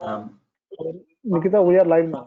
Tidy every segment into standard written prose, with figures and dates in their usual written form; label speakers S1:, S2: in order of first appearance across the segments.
S1: Um,
S2: Nikita, we are live now.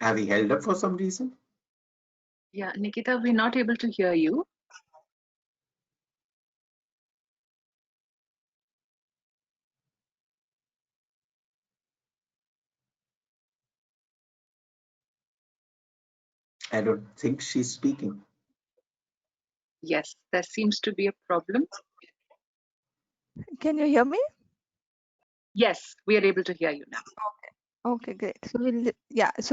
S1: have we held up for some reason?
S3: Yeah, Nikita, we're not able to hear you.
S1: I don't think she's speaking.
S3: Yes, there seems to be a problem.
S4: Can you hear me?
S3: Yes, we are able to hear you now.
S4: Okay, great. So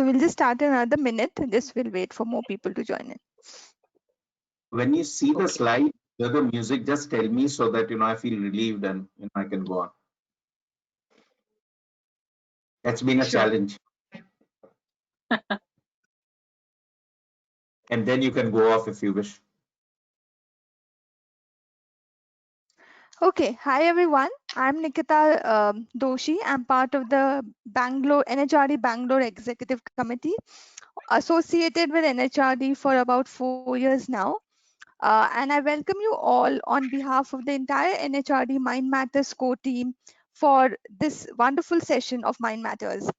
S4: we'll just start in another minute. Just we'll wait for more people to join in.
S1: When you see the
S3: Okay.
S1: slide, the music, just tell me so that I feel relieved and I can go on. That's been a
S3: Sure.
S1: challenge. And then you can go off if you wish.
S4: Okay, hi everyone. I'm Nikita Doshi. I'm part of the NHRD Bangalore Executive Committee, associated with NHRD for about 4 years now. And I welcome you all on behalf of the entire NHRD Mind Matters core team for this wonderful session of Mind Matters.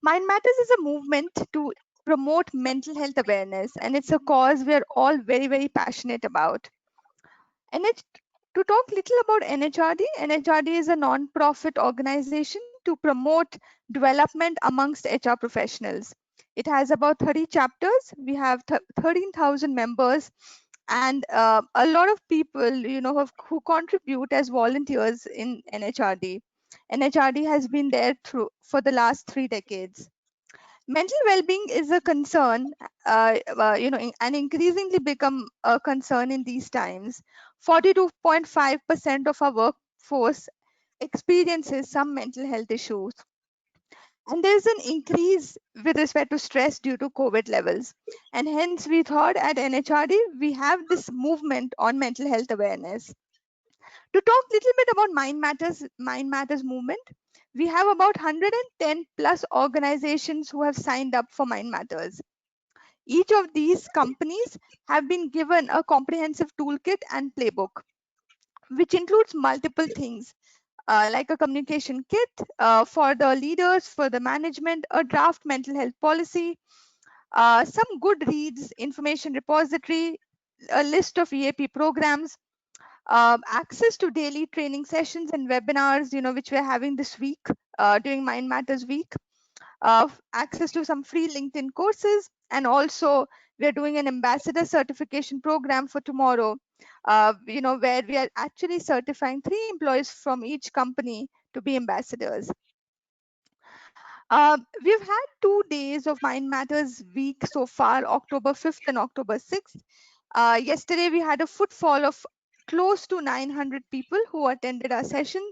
S4: Mind Matters is a movement to promote mental health awareness, and it's a cause we are all very, very passionate about. To talk little about NHRD, NHRD is a non-profit organization to promote development amongst HR professionals. It has about 30 chapters. We have 13,000 members, and a lot of people, who contribute as volunteers in NHRD. NHRD has been there for the last 3 decades. Mental well-being is a concern, and increasingly become a concern in these times. 42.5% of our workforce experiences some mental health issues. And there's an increase with respect to stress due to COVID levels. And hence we thought at NHRD, we have this movement on mental health awareness. To talk a little bit about Mind Matters movement, we have about 110 plus organizations who have signed up for Mind Matters. Each of these companies have been given a comprehensive toolkit and playbook, which includes multiple things, like a communication kit for the leaders, for the management, a draft mental health policy, some good reads, information repository, a list of EAP programs, access to daily training sessions and webinars, which we're having this week during Mind Matters week, access to some free LinkedIn courses, and also we're doing an ambassador certification program for tomorrow, where we are actually certifying 3 employees from each company to be ambassadors. We've had 2 days of Mind Matters week so far, October 5th and October 6th. Yesterday, we had a footfall of close to 900 people who attended our session.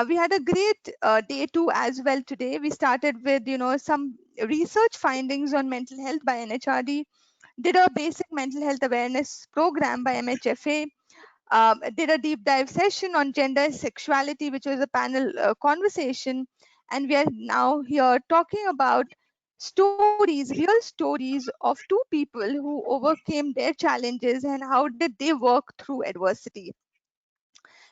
S4: We had a great day 2 as well today. We started with, some research findings on mental health by NHRD, did a basic mental health awareness program by MHFA, did a deep dive session on gender and sexuality, which was a panel conversation. And we are now here talking about stories, real stories of two people who overcame their challenges and how did they work through adversity.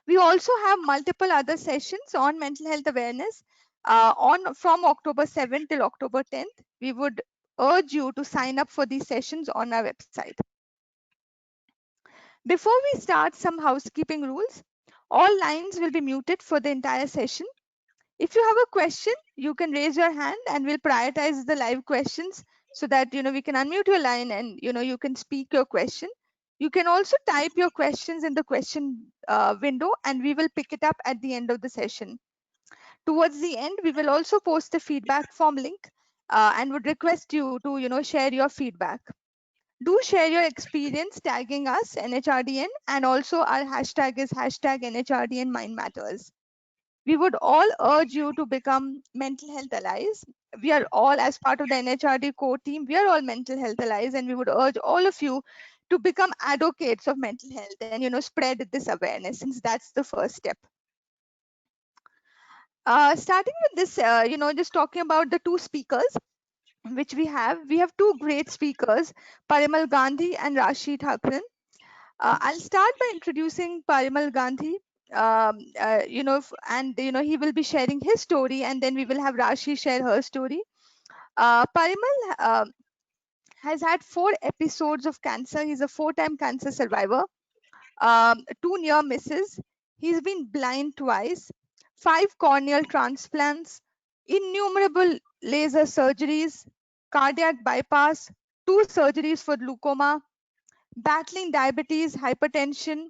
S4: We also have multiple other sessions on mental health awareness on from October 7th till October 10th. We would urge you to sign up for these sessions on our website. Before we start, some housekeeping rules. All lines will be muted for the entire session. If you have a question, you can raise your hand and we'll prioritize the live questions so that we can unmute your line and you can speak your question. You can also type your questions in the question window and we will pick it up at the end of the session. Towards the end, we will also post the feedback form link and would request you to share your feedback. Do share your experience tagging us NHRDN, and also our hashtag is hashtag NHRDN Mind Matters. We would all urge you to become mental health allies. We are all, as part of the NHRD core team, we are all mental health allies, and we would urge all of you to become advocates of mental health and spread this awareness, since that's the first step. Starting with this, just talking about the two speakers which we have two great speakers, Parimal Gandhi and Raashi Thakra. I'll start by introducing Parimal Gandhi. And he will be sharing his story, and then we will have Raashi share her story. Parimal has had 4 episodes of cancer. He's a 4-time cancer survivor, 2 near misses. He's been blind twice, 5 corneal transplants, innumerable laser surgeries, cardiac bypass, 2 surgeries for glaucoma, battling diabetes, hypertension,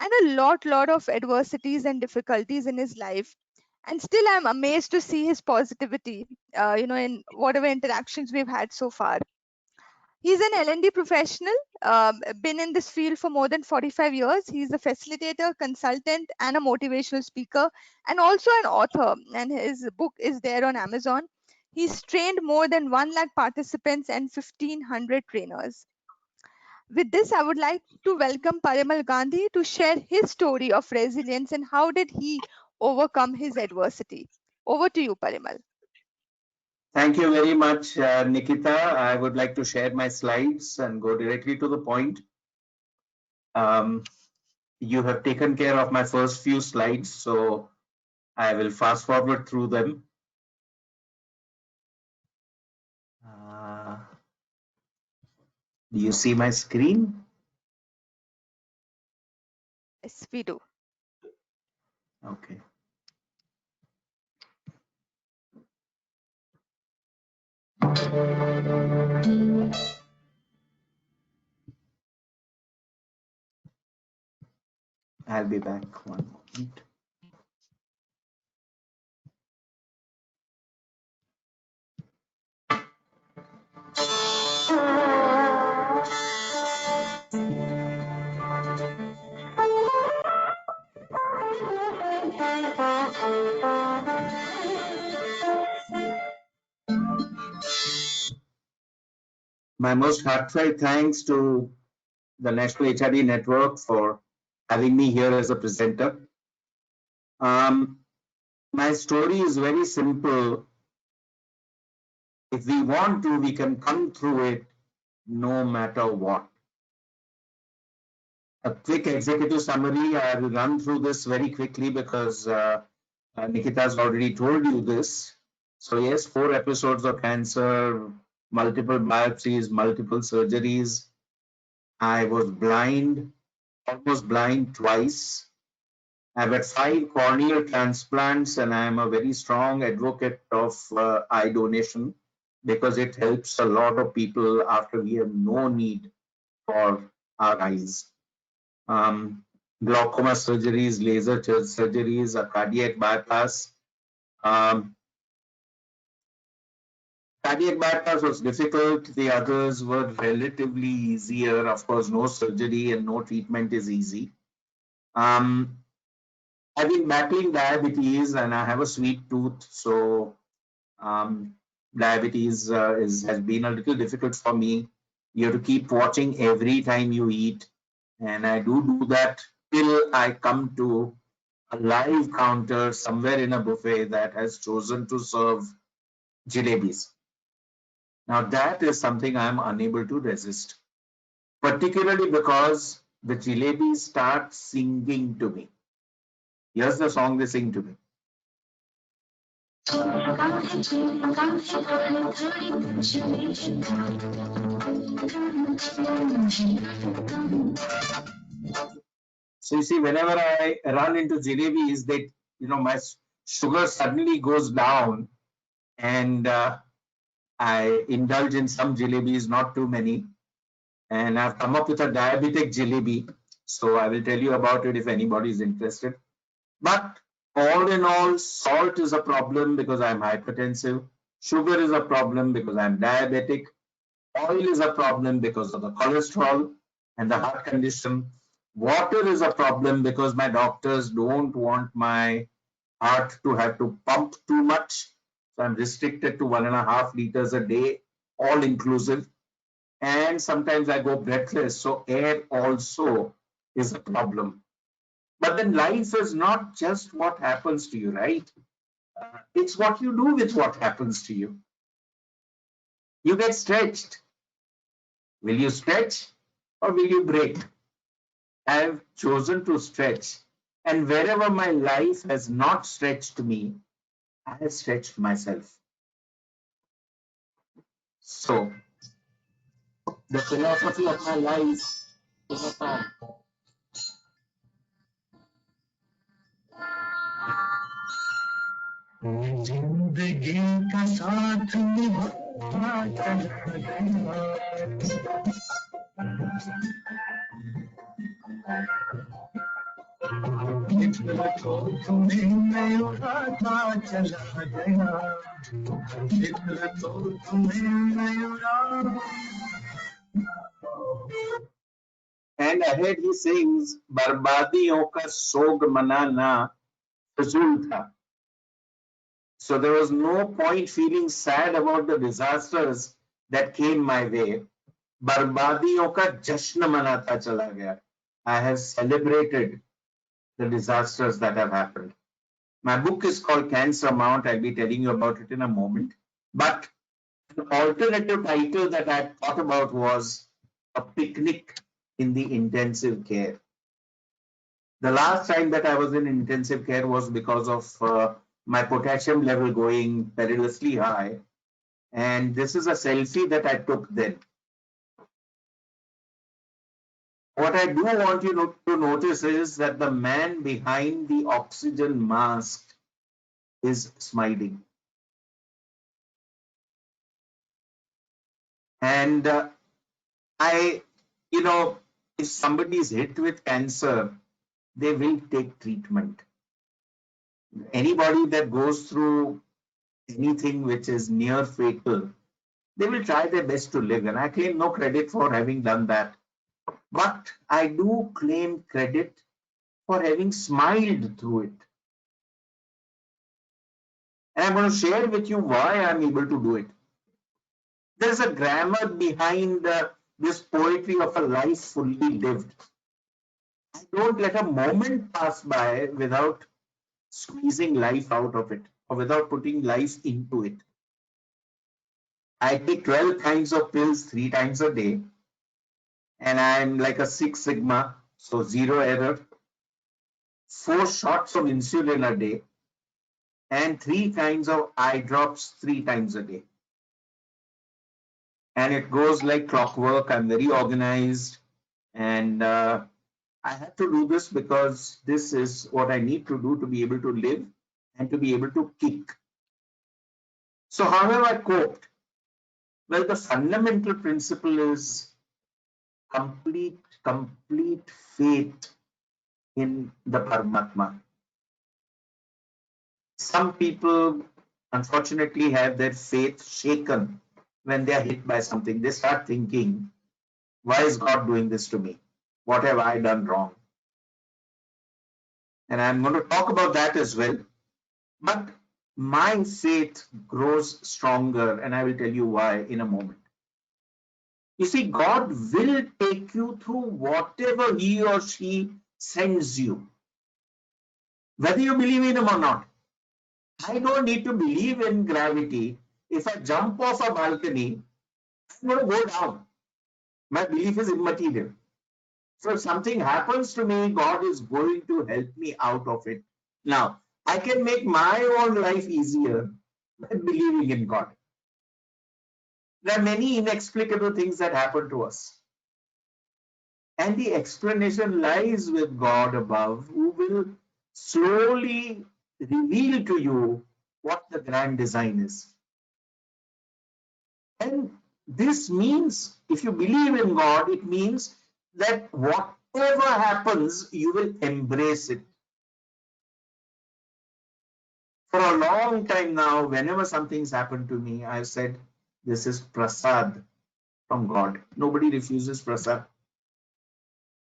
S4: and a lot of adversities and difficulties in his life. And still I'm amazed to see his positivity in whatever interactions we've had so far. He's an L&D professional, been in this field for more than 45 years. He's a facilitator, consultant, and a motivational speaker, and also an author. And his book is there on Amazon. He's trained more than 1 lakh participants and 1,500 trainers. With this, I would like to welcome Parimal Gandhi to share his story of resilience and how did he overcome his adversity. Over to you, Parimal.
S1: Thank you very much, Nikita. I would like to share my slides and go directly to the point. You have taken care of my first few slides, so I will fast forward through them. Do you see my screen?
S4: Yes, we do.
S1: Okay. I'll be back one moment. My most heartfelt thanks to the National HRD Network for having me here as a presenter. My story is very simple. If we want to, we can come through it no matter what. A quick executive summary. I will run through this very quickly because Nikita has already told you this. So yes, 4 episodes of cancer, multiple biopsies, multiple surgeries. I was blind, almost blind twice. I've had 5 corneal transplants, and I am a very strong advocate of eye donation because it helps a lot of people after we have no need for our eyes. Glaucoma surgeries, laser surgeries, a cardiac bypass. Cardiac bypass was difficult. The others were relatively easier. Of course, no surgery and no treatment is easy. I've been battling diabetes and I have a sweet tooth, so diabetes has been a little difficult for me. You have to keep watching every time you eat, and I do that till I come to a live counter somewhere in a buffet that has chosen to serve jalebis. Now that is something I am unable to resist, particularly because the jalebis start singing to me. Here's the song they sing to me. So you see, whenever I run into jalebis, they, my sugar suddenly goes down, and I indulge in some jalebis, not too many. And I've come up with a diabetic jalebi. So I will tell you about it if anybody is interested. But all in all, salt is a problem because I'm hypertensive. Sugar is a problem because I'm diabetic. Oil is a problem because of the cholesterol and the heart condition. Water is a problem because my doctors don't want my heart to have to pump too much. So I'm restricted to 1.5 liters a day, all inclusive. And sometimes I go breathless. So air also is a problem. But then life is not just what happens to you, right? It's what you do with what happens to you. You get stretched. Will you stretch or will you break? I have chosen to stretch. And wherever my life has not stretched me, I have stretched myself. So the philosophy of my life is a song. जिंदगी का साथ निभाना चला गया तो तुम्हें मैं उड़ाता चला गया तो तुम्हें मैं उड़ा. And ahead he sings, बर्बादियों का सोग मनाना फजूल था. So there was no point feeling sad about the disasters that came my way. बर्बादियों का जश्न मनाता चला गया. I have celebrated the disasters that have happened. My book is called Cancer Mount. I'll be telling you about it in a moment. But the alternative title that I thought about was A Picnic in the Intensive Care. The last time that I was in intensive care was because of my potassium level going perilously high. And this is a selfie that I took then. What I do want you to notice is that the man behind the oxygen mask is smiling. And if somebody is hit with cancer, they will take treatment. Anybody that goes through anything which is near fatal, they will try their best to live. And I claim no credit for having done that. But I do claim credit for having smiled through it. And I'm going to share with you why I'm able to do it. There's a grammar behind this poetry of a life fully lived. I don't let a moment pass by without squeezing life out of it or without putting life into it. I take 12 kinds of pills 3 times a day, and I'm like a 6 sigma, so 0 error, 4 shots of insulin a day, and 3 kinds of eye drops 3 times a day. And it goes like clockwork. I'm very organized, and I have to do this because this is what I need to do to be able to live and to be able to kick. So how have I coped? Well, the fundamental principle is complete faith in the Paramatma. Some people, unfortunately, have their faith shaken when they are hit by something. They start thinking, why is God doing this to me? What have I done wrong? And I'm going to talk about that as well. But my faith grows stronger, and I will tell you why in a moment. You see, God will take you through whatever he or she sends you, whether you believe in him or not. I don't need to believe in gravity. If I jump off a balcony, I'm going to go down. My belief is immaterial. So if something happens to me, God is going to help me out of it. Now, I can make my own life easier by believing in God. There are many inexplicable things that happen to us. And the explanation lies with God above, who will slowly reveal to you what the grand design is. And this means, if you believe in God, it means that whatever happens, you will embrace it. For a long time now, whenever something's happened to me, I've said, this is prasad from God. Nobody refuses prasad.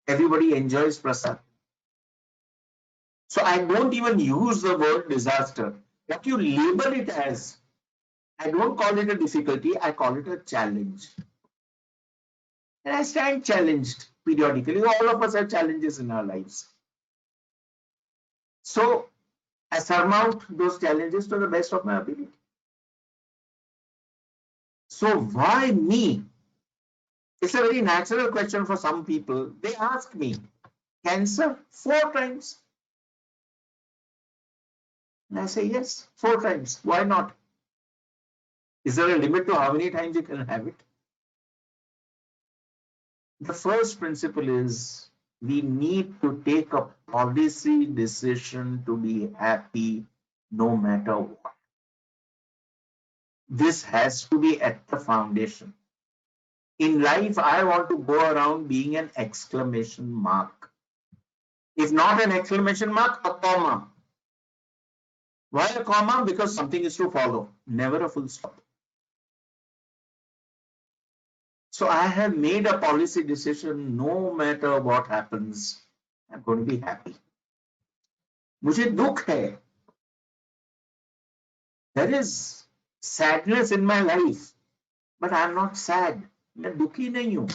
S1: Everybody enjoys prasad. So I don't even use the word disaster. What you label it as, I don't call it a difficulty, I call it a challenge. And I stand challenged periodically. All of us have challenges in our lives. So I surmount those challenges to the best of my ability. So why me? It's a very natural question for some people. They ask me, cancer 4 times? And I say, yes, 4 times. Why not? Is there a limit to how many times you can have it? The first principle is we need to take a policy decision to be happy no matter what. This has to be at the foundation. In life, I want to go around being an exclamation mark. If not an exclamation mark, a comma. Why a comma? Because something is to follow, never a full stop. So I have made a policy decision, no matter what happens, I'm going to be happy. मुझे दुख है. There is sadness in my life, but I'm not sad. मैं दुखी नहीं हूँ.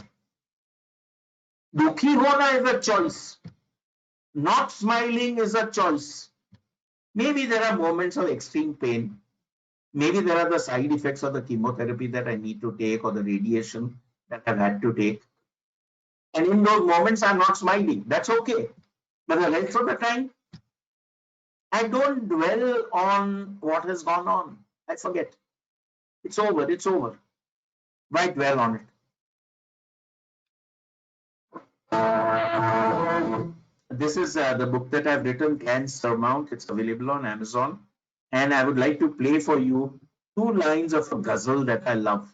S1: दुखी होना is a choice. Not smiling is a choice. Maybe there are moments of extreme pain. Maybe there are the side effects of the chemotherapy that I need to take or the radiation that I've had to take. And in those moments, I'm not smiling. That's okay. But the rest of the time, I don't dwell on what has gone on. I forget. It's over. It's over. Why dwell on it? This is the book that I've written, Can Surmount. It's available on Amazon. And I would like to play for you 2 lines of a ghazal that I love.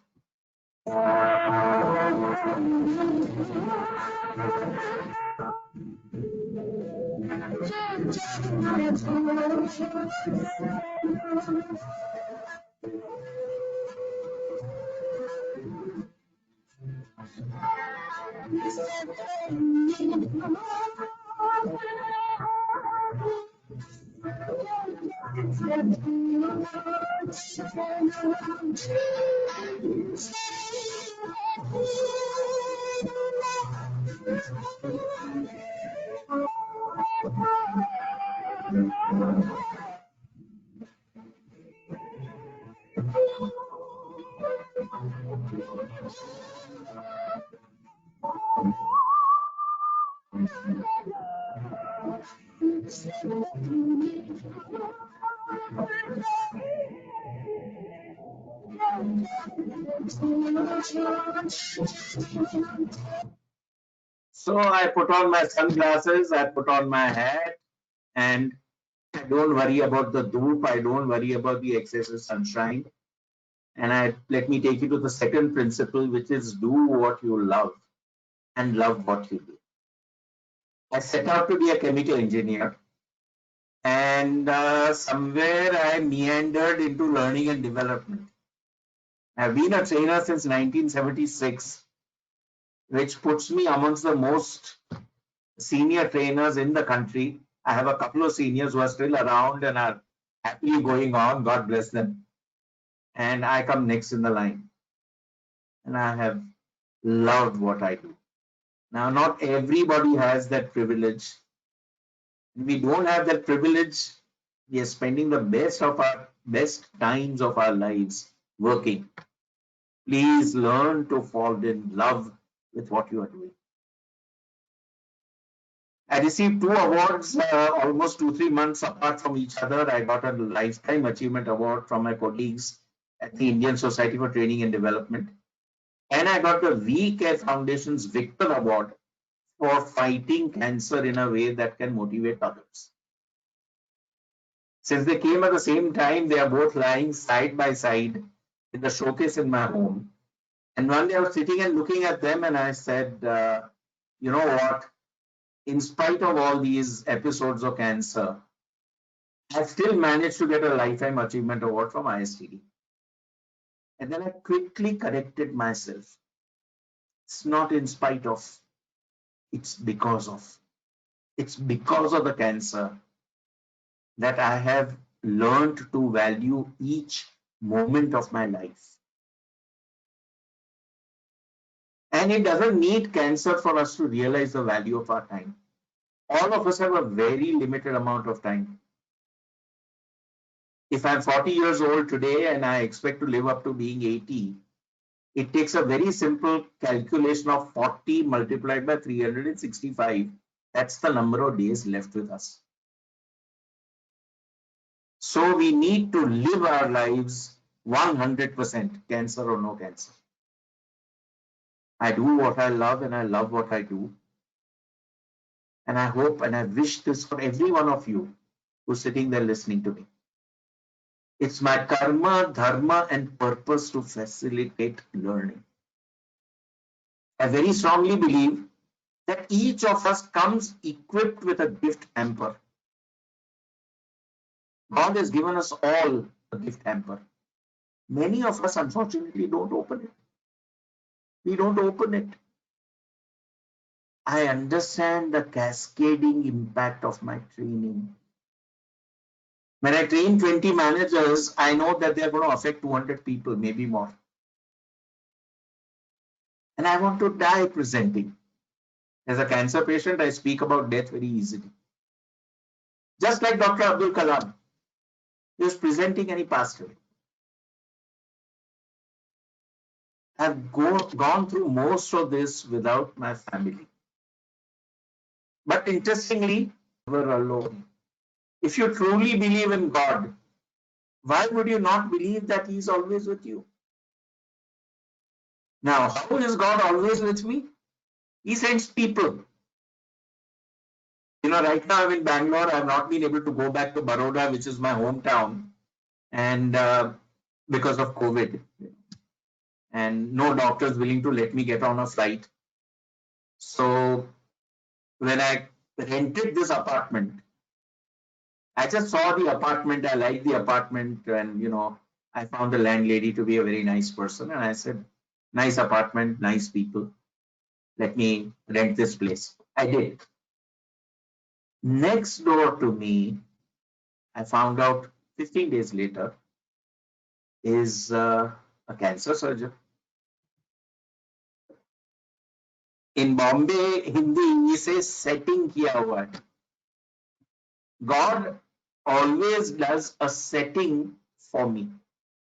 S1: So I put on my sunglasses, I put on my hat, and I don't worry about the dhoop, I don't worry about the excessive sunshine. And let me take you to the second principle, which is do what you love and love what you do. I set out to be a chemical engineer, and somewhere I meandered into learning and development. I've been a trainer since 1976, which puts me amongst the most senior trainers in the country. I have a couple of seniors who are still around and are happily going on. God bless them. And I come next in the line. And I have loved what I do. Now, not everybody has that privilege. We don't have that privilege. We are spending the best times of our lives working. Please learn to fall in love with what you are doing. I received 2 awards almost 2-3 months apart from each other. I got a Lifetime Achievement Award from my colleagues at the Indian Society for Training and Development. And I got the We Care Foundation's Victor Award for fighting cancer in a way that can motivate others. Since they came at the same time, they are both lying side by side in the showcase in my home. And one day I was sitting and looking at them and I said, you know what? In spite of all these episodes of cancer, I still managed to get a Lifetime Achievement Award from ISTD. And then I quickly corrected myself. It's not in spite of, it's because of. It's because of the cancer that I have learned to value each moment of my life. And it doesn't need cancer for us to realize the value of our time. All of us have a very limited amount of time. If I'm 40 years old today and I expect to live up to being 80, it takes a very simple calculation of 40 multiplied by 365. That's the number of days left with us. So we need to live our lives 100%, cancer or no cancer. I do what I love and I love what I do. And I hope and I wish this for every one of you who's sitting there listening to me. It's my karma, dharma, and purpose to facilitate learning. I very strongly believe that each of us comes equipped with a gift hamper. God has given us all a gift hamper. Many of us, unfortunately, don't open it. We don't open it. I understand the cascading impact of my training. When I train 20 managers, I know that they're going to affect 200 people, maybe more. And I want to die presenting. As a cancer patient, I speak about death very easily. Just like Dr. Abdul Kalam. He was presenting and he passed away. I've gone through most of this without my family. But interestingly, we're alone. If you truly believe in God, why would you not believe that He's always with you? Now, how is God always with me? He sends people. You know, right now I'm in Bangalore. I've not been able to go back to Baroda, which is my hometown, and because of COVID. And no doctors willing to let me get on a flight. So when I rented this apartment, I just saw the apartment. I liked the apartment, and you know, I found the landlady to be a very nice person. And I said, "Nice apartment, nice people. Let me rent this place." I did. Next door to me, I found out 15 days later, is a cancer surgeon. In Bombay, Hindi, we say setting kiya hua hai. God always does a setting for me.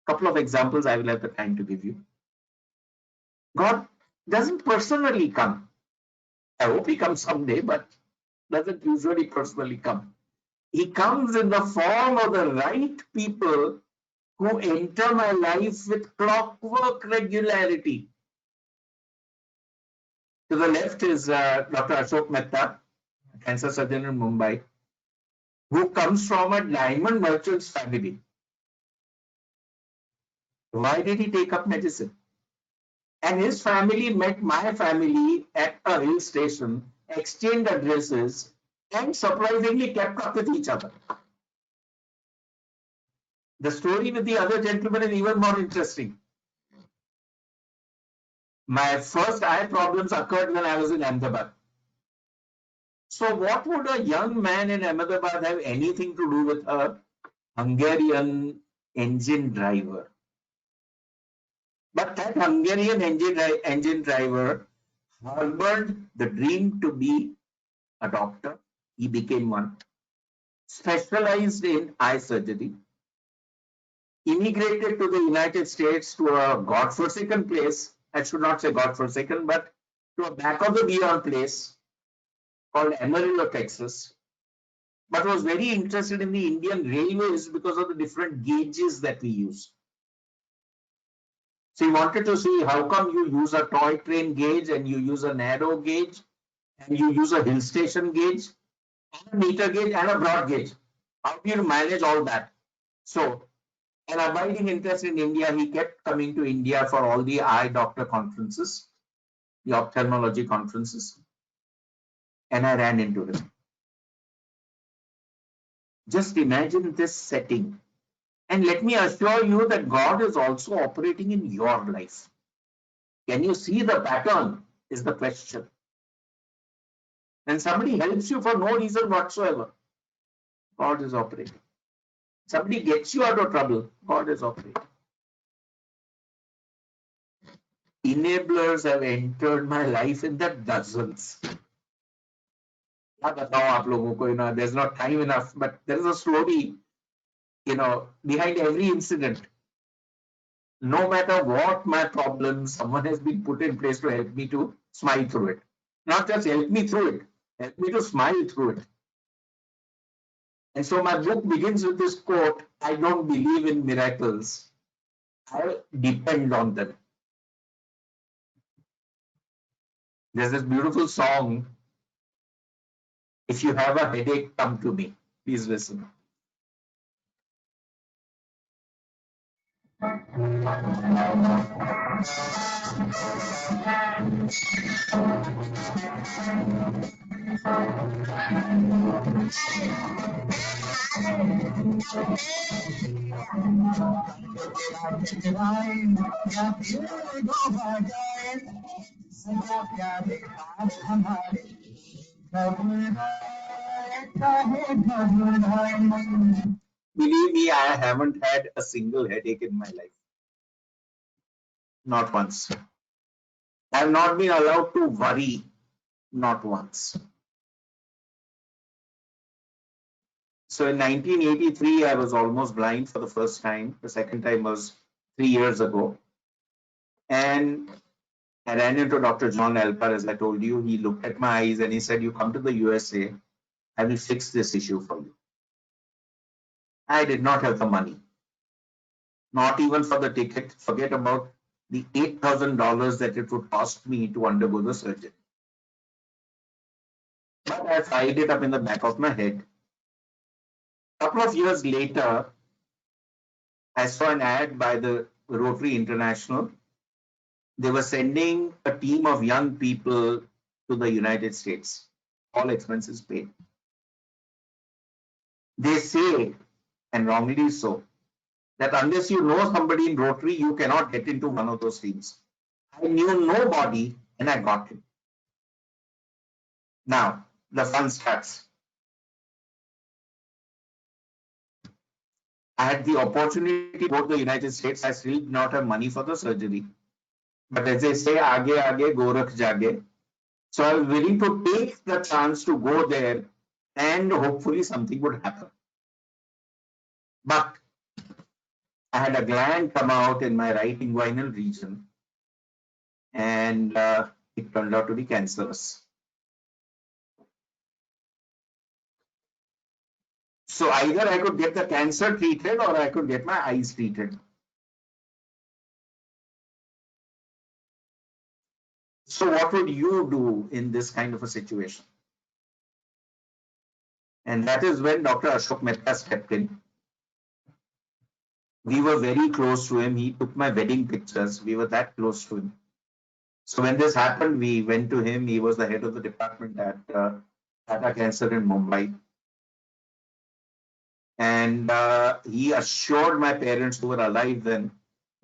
S1: Couple of examples I will have the time to give you. God doesn't personally come. I hope he comes someday, but doesn't usually personally come. He comes in the form of the right people who enter my life with clockwork regularity. To the left is Dr. Ashok Mehta, a cancer surgeon in Mumbai, who comes from a diamond merchant's family. Why did he take up medicine? And his family met my family at a hill station, exchanged addresses, and surprisingly kept up with each other. The story with the other gentleman is even more interesting. My first eye problems occurred when I was in Ahmedabad. So what would a young man in Ahmedabad have anything to do with a Hungarian engine driver? But that Hungarian engine driver harbored the dream to be a doctor. He became one. Specialized in eye surgery. Immigrated to the United States to a godforsaken place. I should not say godforsaken, but to a back of the beyond place called Amarillo, Texas. But was very interested in the Indian railways because of the different gauges that we use. So he wanted to see how come you use a toy train gauge and you use a narrow gauge and you use a hill station gauge, and a meter gauge and a broad gauge. How do you manage all that? So an abiding interest in India, he kept coming to India for all the eye doctor conferences, the ophthalmology conferences, and I ran into him. Just imagine this setting. And let me assure you that God is also operating in your life. Can you see the pattern? Is the question. When somebody helps you for no reason whatsoever, God is operating. Somebody gets you out of trouble, God is operating. Enablers have entered my life in the dozens. There's not time enough, but there is a story, behind every incident. No matter what my problem, someone has been put in place to help me to smile through it. Not just help me through it, help me to smile through it. And so my book begins with this quote: I don't believe in miracles, I depend on them. There's this beautiful song, if you have a headache, come to me. Please listen. Believe me, I haven't had a single headache in my life. Not once. I have not been allowed to worry, not once. So in 1983, I was almost blind for the first time. The second time was 3 years ago. And I ran into Dr. John Alper, as I told you. He looked at my eyes and he said, you come to the USA, I will fix this issue for you. I did not have the money. Not even for the ticket. Forget about the $8,000 that it would cost me to undergo the surgery. But I filed it up in the back of my head. A couple of years later, I saw an ad by the Rotary International. They were sending a team of young people to the United States, all expenses paid. They say, and wrongly so, that unless you know somebody in Rotary, you cannot get into one of those teams. I knew nobody and I got it. Now, the fun starts. I had the opportunity to go to the United States. I still did not have money for the surgery. But as they say, aage aage gorakh jage. So I was willing to take the chance to go there and hopefully something would happen. But I had a gland come out in my right inguinal region and it turned out to be cancerous. So either I could get the cancer treated or I could get my eyes treated. So what would you do in this kind of a situation? And that is when Dr. Ashok Mehta stepped in. We were very close to him. He took my wedding pictures. We were that close to him. So when this happened, we went to him. He was the head of the department at Tata Cancer in Mumbai. And he assured my parents, who were alive then,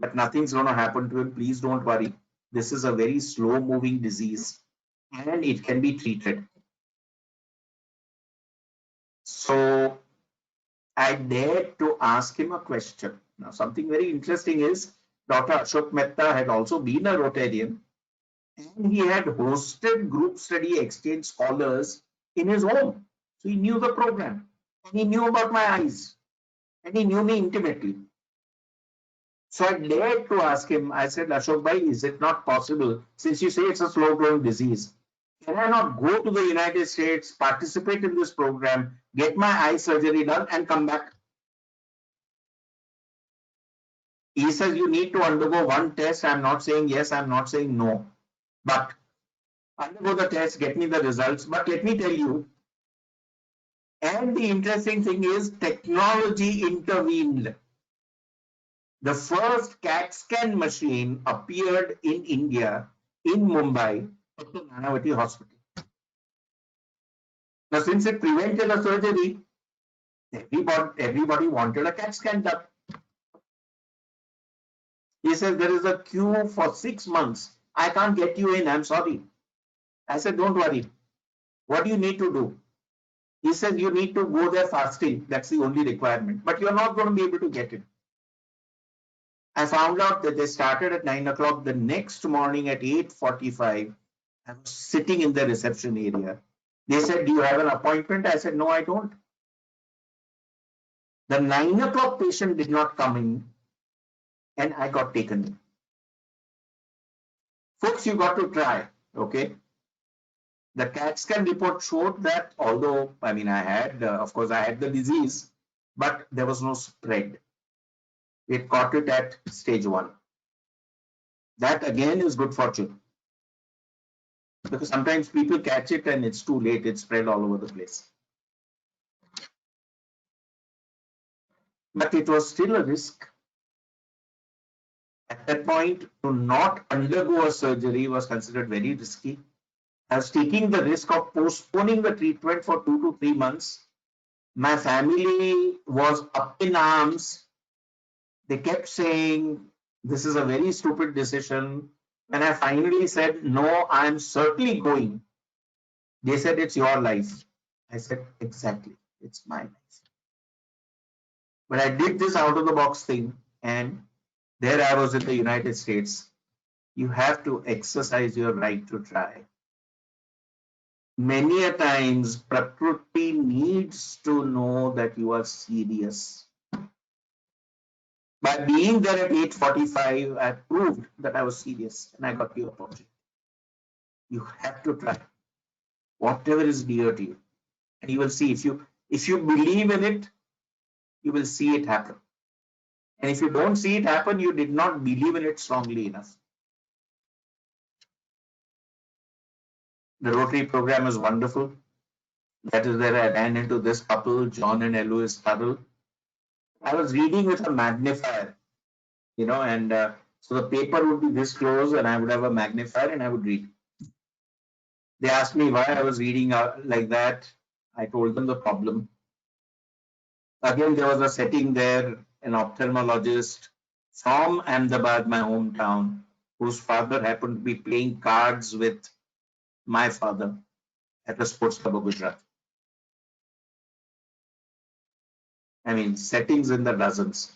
S1: that nothing's going to happen to him. Please don't worry. This is a very slow moving disease and it can be treated. So I dared to ask him a question. Now, something very interesting is Dr. Ashok Mehta had also been a Rotarian And he had hosted group study exchange scholars in his home. So he knew the program. And he knew about my eyes. And he knew me intimately. So I dared to ask him, I said, Ashok bhai, is it not possible, since you say it's a slow growing disease, can I not go to the United States, participate in this program, get my eye surgery done, and come back? He says, you need to undergo one test. I'm not saying yes, I'm not saying no. But undergo the test, get me the results. But let me tell you, and the interesting thing is, technology intervened. The first CAT scan machine appeared in India, in Mumbai, at the Nanavati Hospital. Now, since it prevented a surgery, everybody wanted a CAT scan done. He says there is a queue for 6 months. I can't get you in. I'm sorry. I said, don't worry. What do you need to do? He said, you need to go there fasting. That's the only requirement. But you're not going to be able to get it. I found out that they started at 9 o'clock. The next morning at 8:45, I was sitting in the reception area. They said, do you have an appointment? I said, no, I don't. The 9 o'clock patient did not come in, and I got taken in. Folks, you got to try, okay? The CAT scan report showed that although, I mean, I had, of course, I had the disease, but there was no spread. It caught it at stage 1. That again is good fortune. Because sometimes people catch it and it's too late, it's spread all over the place. But it was still a risk. At that point, to not undergo a surgery was considered very risky. I was taking the risk of postponing the treatment for 2 to 3 months. My family was up in arms. They kept saying, this is a very stupid decision. When I finally said, no, I'm certainly going, they said, it's your life. I said, exactly, it's my life. But I did this out of the box thing, and there I was in the United States. You have to exercise your right to try. Many a times, Prakriti needs to know that you are serious. By being there at 8:45, I proved that I was serious and I got the opportunity. You have to try whatever is dear to you, and you will see if you believe in it, you will see it happen. And if you don't see it happen, you did not believe in it strongly enough. The Rotary program is wonderful. That is where I ran into this couple, John and Eloise Tuttle. I was reading with a magnifier, and so the paper would be this close and I would have a magnifier and I would read. They asked me why I was reading like that. I told them the problem. Again, there was a setting there, an ophthalmologist from Ahmedabad, my hometown, whose father happened to be playing cards with my father at a sports club of Gujarat. I mean, settings in the dozens.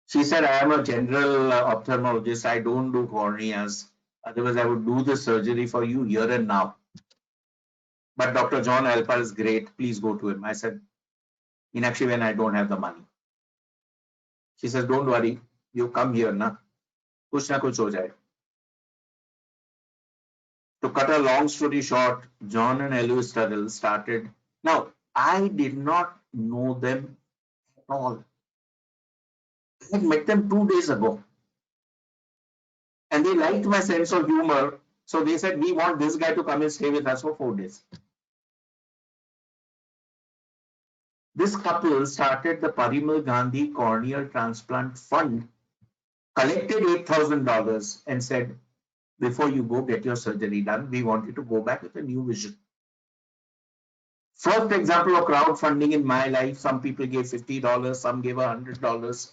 S1: She said, I am a general ophthalmologist. I don't do corneas. Otherwise, I would do the surgery for you here and now. But Dr. John Alpha is great. Please go to him. I said, Meenakshi, when I don't have the money. She says, don't worry. You come here na. Kuch na kuch ho jaye. To cut a long story short, John and Eloise Tuttle started. Now, I did not know them at all. I had met them 2 days ago. And they liked my sense of humor. So they said, we want this guy to come and stay with us for 4 days. This couple started the Parimal Gandhi Corneal Transplant Fund, collected $8,000 and said, before you go get your surgery done, we want you to go back with a new vision. First example of crowdfunding in my life. Some people gave $50, some gave $100.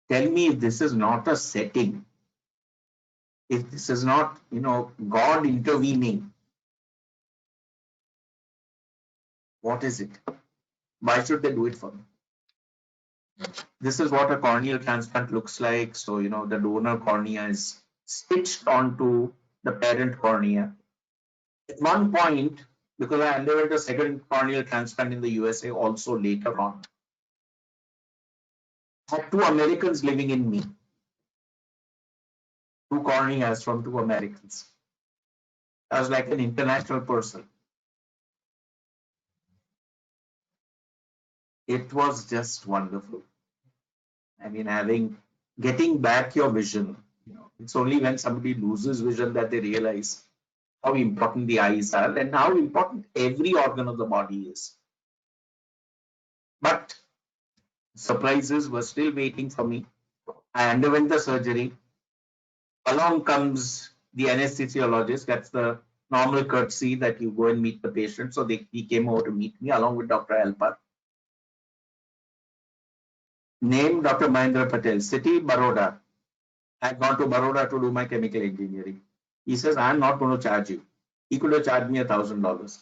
S1: Tell me if this is not a setting, if this is not, God intervening, what is it? Why should they do it for me? This is what a corneal transplant looks like. So, the donor cornea is stitched onto the parent cornea. At one point, because I underwent a second corneal transplant in the USA also later on, I had two Americans living in me, two corneas from two Americans. I was like an international person. It was just wonderful. I mean, getting back your vision. It's only when somebody loses vision that they realize how important the eyes are and how important every organ of the body is. But surprises were still waiting for me. I underwent the surgery. Along comes the anesthesiologist. That's the normal courtesy that you go and meet the patient. So he came over to meet me along with Dr. Alpar. Name Dr. Mahendra Patel. City, Baroda. I had gone to Baroda to do my chemical engineering. He says, I'm not going to charge you. He could have charged me $1,000.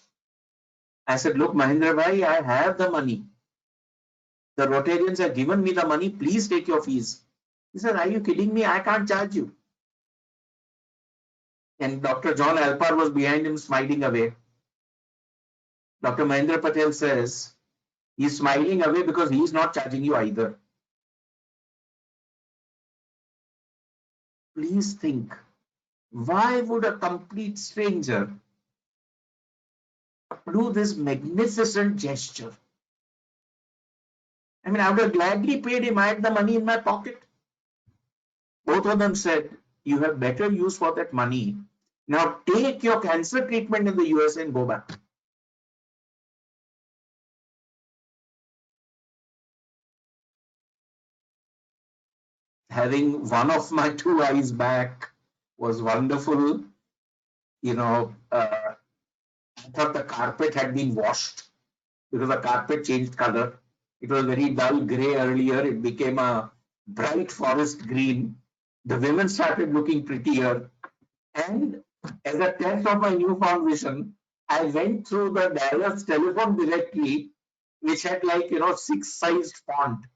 S1: I said, look, Mahendra bhai, I have the money. The Rotarians have given me the money. Please take your fees. He said, are you kidding me? I can't charge you. And Dr. John Alpar was behind him smiling away. Dr. Mahendra Patel says, he's smiling away because he's not charging you either. Please think, why would a complete stranger do this magnificent gesture? I mean, I would have gladly paid him. I had the money in my pocket. Both of them said, you have better use for that money. Now take your cancer treatment in the US and go back. Having one of my two eyes back was wonderful. I thought the carpet had been washed because the carpet changed color. It was very dull gray earlier. It became a bright forest green. The women started looking prettier. And as a test of my newfound vision, I went through the Dallas telephone directory, which had 6-sized font,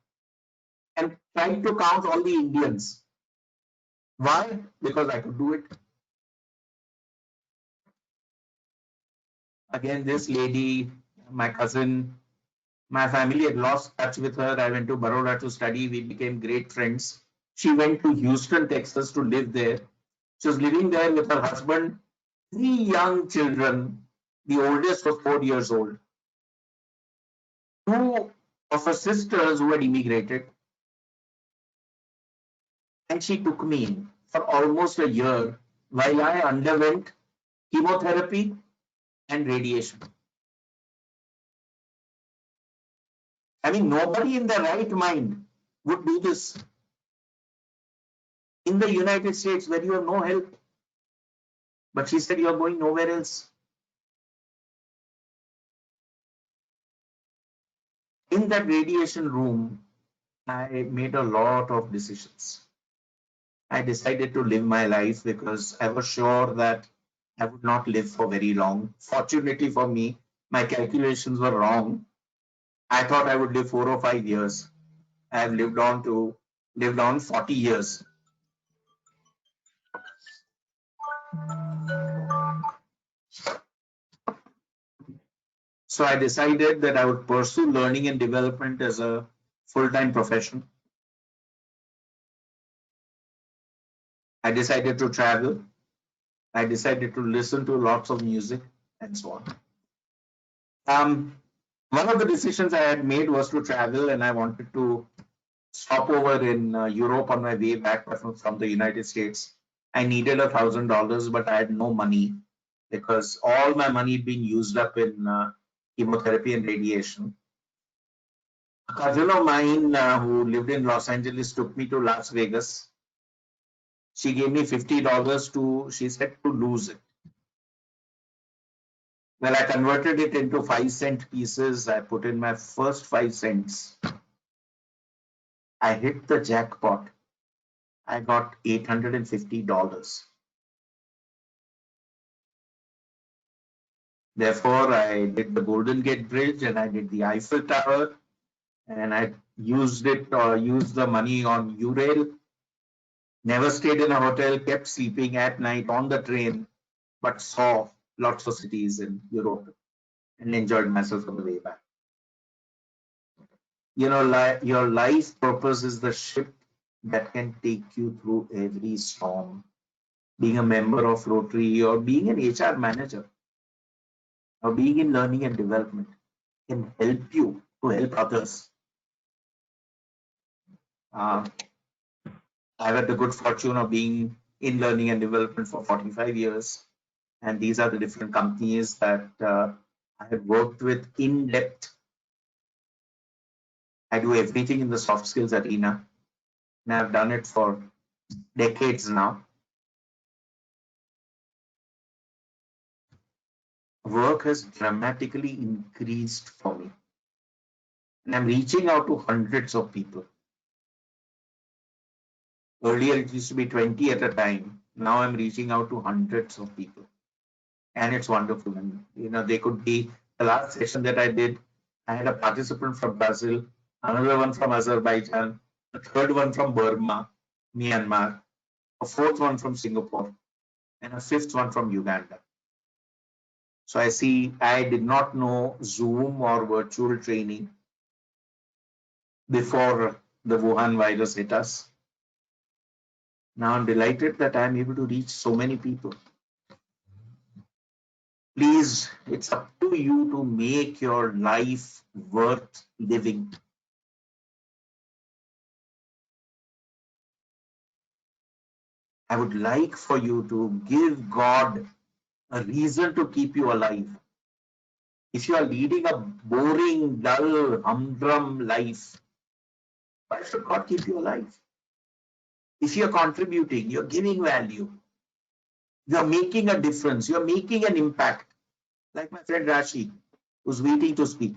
S1: and tried to count all the Indians. Why? Because I could do it. Again, this lady, my cousin, my family had lost touch with her. I went to Baroda to study. We became great friends. She went to Houston, Texas to live there. She was living there with her husband, 3 young children. The oldest was 4 years old. Two of her sisters who had immigrated. And she took me in for almost a year while I underwent chemotherapy and radiation. I mean, nobody in their right mind would do this in the United States where you have no help. But she said, you're going nowhere else. In that radiation room, I made a lot of decisions. I decided to live my life because I was sure that I would not live for very long. Fortunately for me, my calculations were wrong. I thought I would live 4 or 5 years. I have lived on 40 years. So I decided that I would pursue learning and development as a full-time profession. I decided to travel. I decided to listen to lots of music and so on. One of the decisions I had made was to travel, and I wanted to stop over in Europe on my way back from the United States. I needed $1,000, but I had no money because all my money had been used up in chemotherapy and radiation. A cousin of mine who lived in Los Angeles took me to Las Vegas. She gave me $50 she said, to lose it. Well, I converted it into 5-cent pieces. I put in my first 5 cents. I hit the jackpot. I got $850. Therefore, I did the Golden Gate Bridge and I did the Eiffel Tower, and I used the money on URail. Never stayed in a hotel, kept sleeping at night on the train, but saw lots of cities in Europe and enjoyed myself on the way back. You know, your life purpose is the ship that can take you through every storm. Being a member of Rotary or being an HR manager or being in learning and development can help you to help others. Uh, I've had the good fortune of being in learning and development for 45 years. And these are the different companies that I have worked with in depth. I do everything in the soft skills arena, and I've done it for decades now. Work has dramatically increased for me, and I'm reaching out to hundreds of people. Earlier, it used to be 20 at a time. Now I'm reaching out to hundreds of people, and it's wonderful. And you know, they could be the last session that I did. I had a participant from Brazil, another one from Azerbaijan, a third one from Burma, Myanmar, a fourth one from Singapore, and a fifth one from Uganda. So I see I did not know Zoom or virtual training before the Wuhan virus hit us. Now I'm delighted that I'm able to reach so many people. Please, it's up to you to make your life worth living. I would like for you to give God a reason to keep you alive. If you are leading a boring, dull, humdrum life, why should God keep you alive? If you're contributing, you're giving value, you're making a difference, you're making an impact, like my friend Raashi, who's waiting to speak.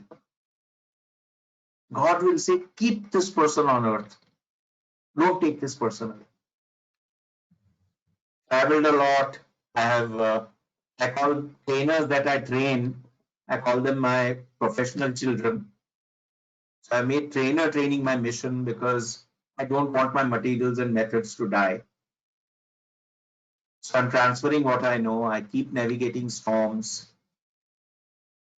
S1: God will say, keep this person on earth. Don't take this person away. Traveled a lot. I call trainers that I train, I call them my professional children. So I made trainer training my mission because I don't want my materials and methods to die. So I'm transferring what I know. I keep navigating storms.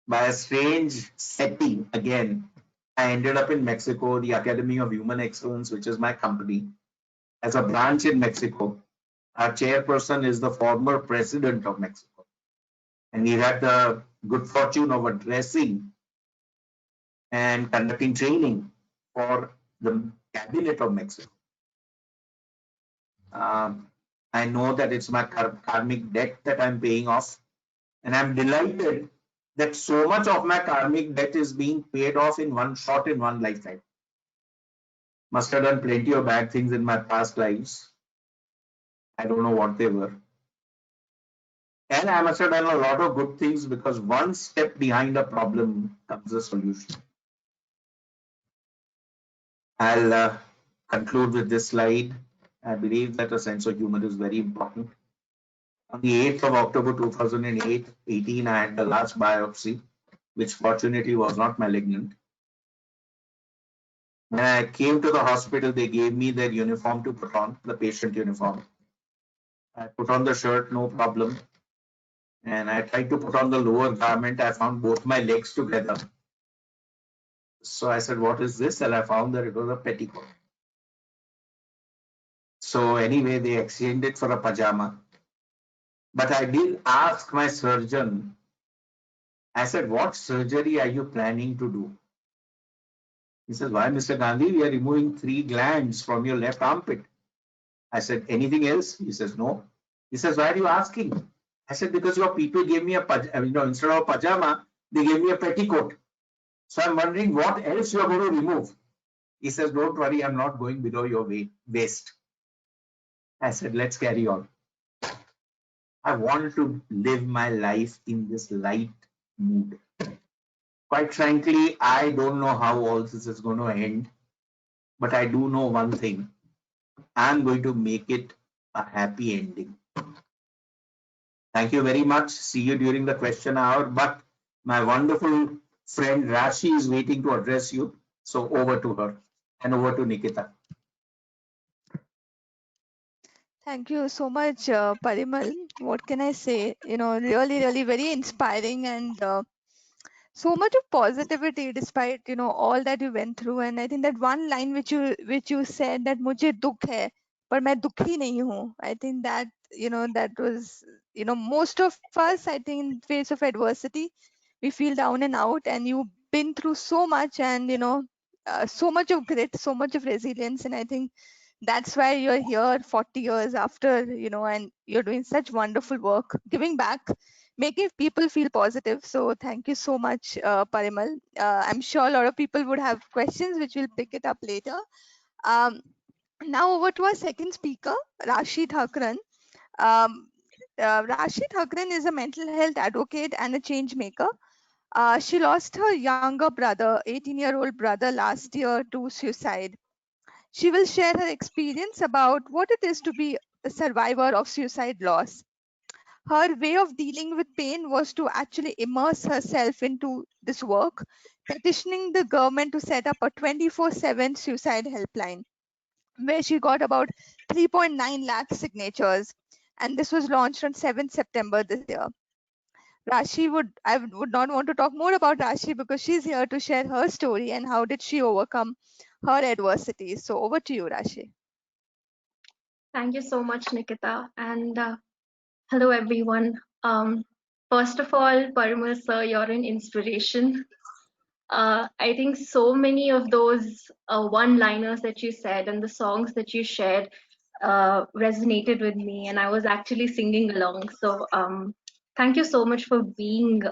S1: By a strange setting, again, I ended up in Mexico, the Academy of Human Excellence, which is my company, as a branch in Mexico. Our chairperson is the former president of Mexico. And we had the good fortune of addressing and conducting training for the cabinet of Mexico. I know that it's my karmic debt that I'm paying off. And I'm delighted that so much of my karmic debt is being paid off in one shot in one lifetime. Must have done plenty of bad things in my past lives. I don't know what they were. And I must have done a lot of good things because one step behind a problem comes a solution. I'll conclude with this slide. I believe that a sense of humor is very important. On the 8th of October 2018, I had the last biopsy, which fortunately was not malignant. When I came to the hospital, they gave me their uniform to put on, the patient uniform. I put on the shirt, no problem. And I tried to put on the lower garment. I found both my legs together. So I said, what is this? And I found that it was a petticoat. So anyway, they exchanged it for a pajama. But I did ask my surgeon, I said, what surgery are you planning to do? He says, why, Mr. Gandhi? We are removing 3 glands from your left armpit. I said, anything else? He says, no. He says, why are you asking? I said, because your people gave me instead of a pajama, they gave me a petticoat. So I'm wondering what else you are going to remove. He says, don't worry, I'm not going below your waist. I said, let's carry on. I want to live my life in this light mood. Quite frankly, I don't know how all this is going to end, but I do know one thing. I'm going to make it a happy ending. Thank you very much. See you during the question hour. But my wonderful friend Raashi is waiting to address you. So over to her and over to Nikita.
S4: Thank you so much, Parimal. What can I say? Really, really very inspiring and so much of positivity despite all that you went through. And I think that one line which you said that मुझे दुख है पर मैं दुखी नहीं हूँ. I think that that was most of us, I think, in face of adversity we feel down and out, and you've been through so much, and so much of grit, so much of resilience. And I think that's why you're here 40 years after, and you're doing such wonderful work, giving back, making people feel positive. So thank you so much, Parimal. I'm sure a lot of people would have questions, which we'll pick it up later. Um, Now over to our second speaker, Raashi Thakran. Um, Raashi Thakran is a mental health advocate and a change maker. She lost her younger brother, 18-year-old brother, last year to suicide. She will share her experience about what it is to be a survivor of suicide loss. Her way of dealing with pain was to actually immerse herself into this work, petitioning the government to set up a 24/7 suicide helpline, where she got about 3.9 lakh signatures. And this was launched on 7th September this year. I would not want to talk more about Rashi because she's here to share her story and how did she overcome her adversity. So over to you, Rashi.
S5: Thank you so much, Nikita. And hello, everyone. First of all, Parimal sir, you're an inspiration. I think so many of those one-liners that you said and the songs that you shared resonated with me, and I was actually singing along. So thank you so much for being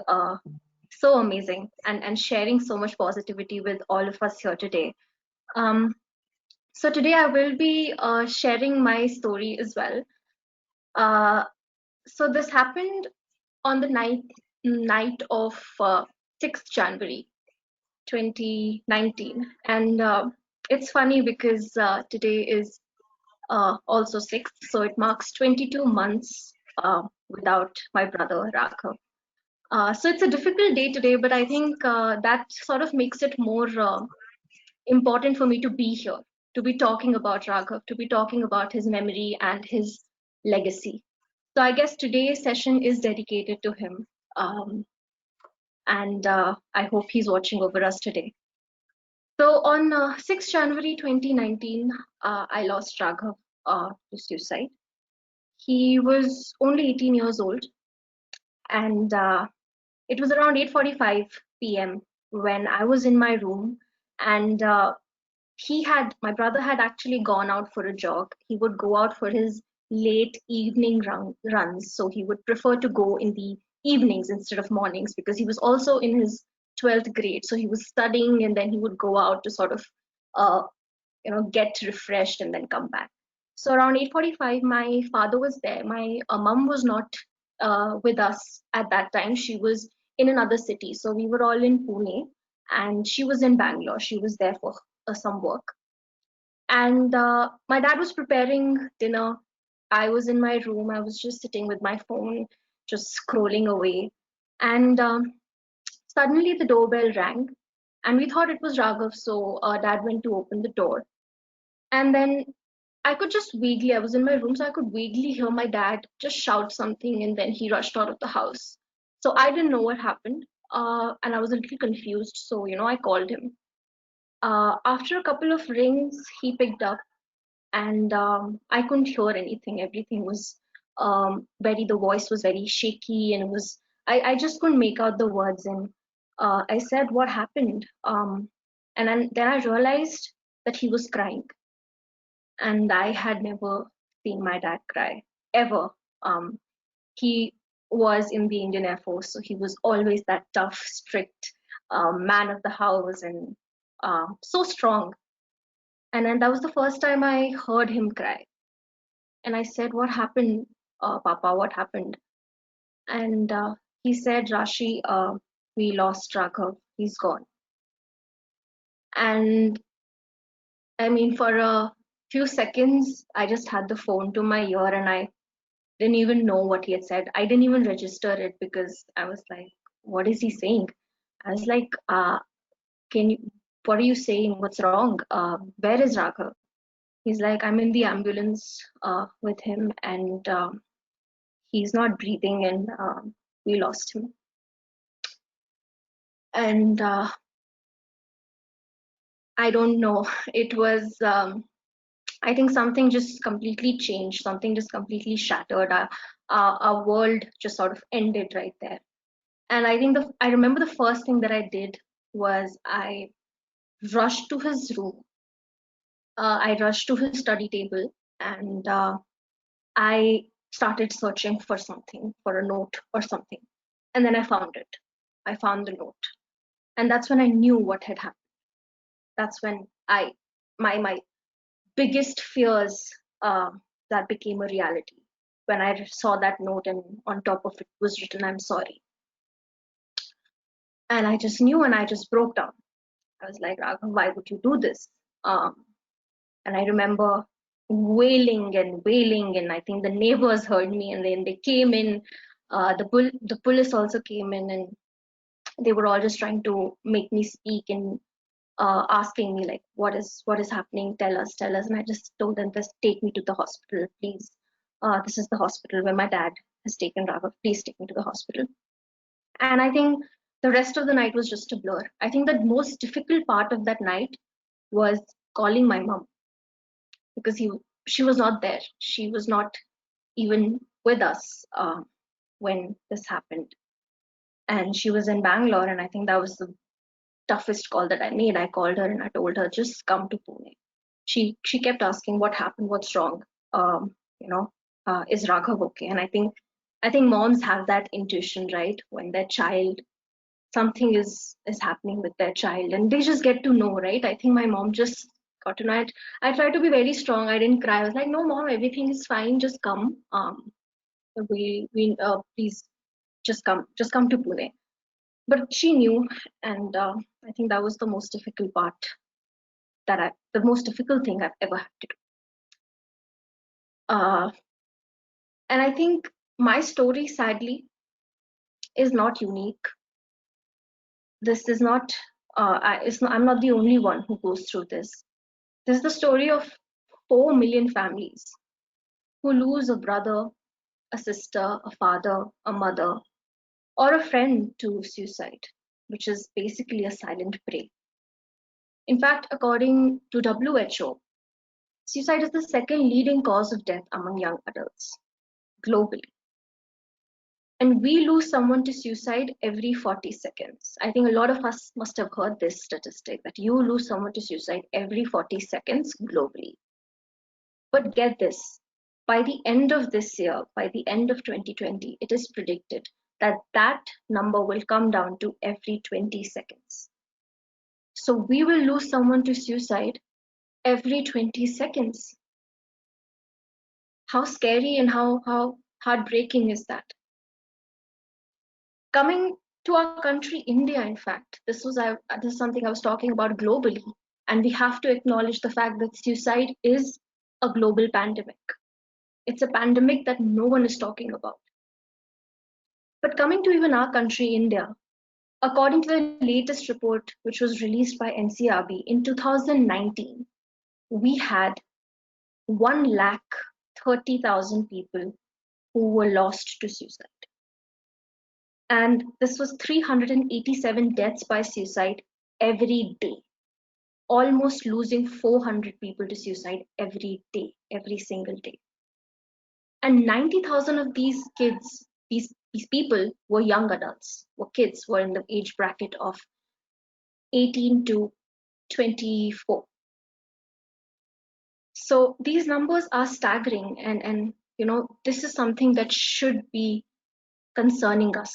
S5: so amazing and sharing so much positivity with all of us here today. Um, so today I will be sharing my story as well. So this happened on the night of 6th January 2019, and it's funny because today is also 6th, so it marks 22 months without my brother Raghav. So it's a difficult day today, but I think that sort of makes it more important for me to be here, to be talking about Raghav, to be talking about his memory and his legacy. So I guess today's session is dedicated to him. And I hope he's watching over us today. So on 6th January 2019, I lost Raghav to suicide. He was only 18 years old, and it was around 8:45 p.m. when I was in my room, and my brother had actually gone out for a jog. He would go out for his late evening runs, so he would prefer to go in the evenings instead of mornings because he was also in his 12th grade, so he was studying and then he would go out to sort of uh, get refreshed and then come back. So around 8:45 my father was there. My mom was not with us at that time. She was in another city, so we were all in Pune and she was in Bangalore. She was there for some work. And my dad was preparing dinner. I was in my room. I was just sitting with my phone, just scrolling away. And suddenly the doorbell rang. And we thought it was Raghav, so dad went to open the door. And then I could just vaguely, I was in my room, so I could vaguely hear my dad just shout something, and then he rushed out of the house. So I didn't know what happened. And I was a little confused. So, I called him. After a couple of rings, he picked up, and I couldn't hear anything. Everything was the voice was very shaky, and I just couldn't make out the words. And I said, "What happened?" And then I realized that he was crying, and I had never seen my dad cry ever. He was in the Indian Air Force, so he was always that tough, strict man of the house, and so strong. And then that was the first time I heard him cry. And I said, "What happened, Papa? What happened?" And he said, "Rashi, we lost Raghav. He's gone." And I mean, for a few seconds, I just had the phone to my ear and I didn't even know what he had said. I didn't even register it because I was like, "What is he saying?" I was like, what are you saying? What's wrong? Where is Raghav?" He's like, I'm in the ambulance with him, and he's not breathing, and we lost him. And I don't know. It was, I think something just completely changed. Something just completely shattered. Our world just sort of ended right there. And I think I remember the first thing that I did was I rushed to his room. I rushed to his study table, and I started searching for something, for a note or something. And then I found it. I found the note. And that's when I knew what had happened. That's when my biggest fears that became a reality. When I saw that note and on top of it was written, I'm sorry. And I just knew, and I just broke down. I was like, Raghav, why would you do this? And I remember wailing and wailing, and I think the neighbors heard me, and then they came in. The police also came in, and they were all just trying to make me speak and asking me like, what is happening? Tell us. And I just told them, just take me to the hospital, please. This is the hospital where my dad has taken Raghav. Please take me to the hospital. And I think the rest of the night was just a blur. I think the most difficult part of that night was calling my mom, because she was not there. She was not even with us when this happened. And she was in Bangalore, and I think that was the toughest call that I made. I called her and I told her, just come to Pune. She kept asking, what happened? What's wrong? Is Raghav okay? And I think moms have that intuition, right? When their child, something is happening with their child, and they just get to know, right? I think my mom just got to know. I tried to be very strong. I didn't cry. I was like, no, mom, everything is fine. Just come. Please just come to Pune. But she knew, and I think that was the most difficult part, the most difficult thing I've ever had to do. And I think my story, sadly, is not unique. This is not, I'm not the only one who goes through this. This is the story of 4 million families who lose a brother, a sister, a father, a mother, or a friend to suicide, which is basically a silent prey. In fact, according to WHO, suicide is the second leading cause of death among young adults globally. And we lose someone to suicide every 40 seconds. I think a lot of us must have heard this statistic, that you lose someone to suicide every 40 seconds globally. But get this, by the end of this year, by the end of 2020, it is predicted that that number will come down to every 20 seconds. So we will lose someone to suicide every 20 seconds. How scary and how heartbreaking is that? Coming to our country, India, in fact, this is something I was talking about globally, and we have to acknowledge the fact that suicide is a global pandemic. It's a pandemic that no one is talking about. But coming to even our country, India, according to the latest report, which was released by NCRB in 2019, we had 130,000 people who were lost to suicide. And this was 387 deaths by suicide every day, almost losing 400 people to suicide every day, every single day. And 90,000 of these kids, these people were young adults, were kids, were in the age bracket of 18 to 24. So these numbers are staggering, and this is something that should be concerning us.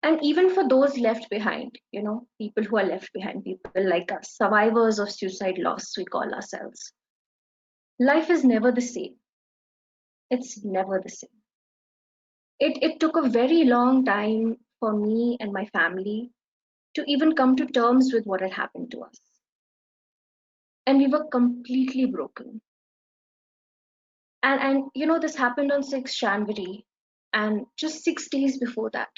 S5: And even for those left behind, people who are left behind, people like us, survivors of suicide loss, we call ourselves. Life is never the same. It's never the same. It took a very long time for me and my family to even come to terms with what had happened to us. And we were completely broken. And this happened on 6th January, and just 6 days before that,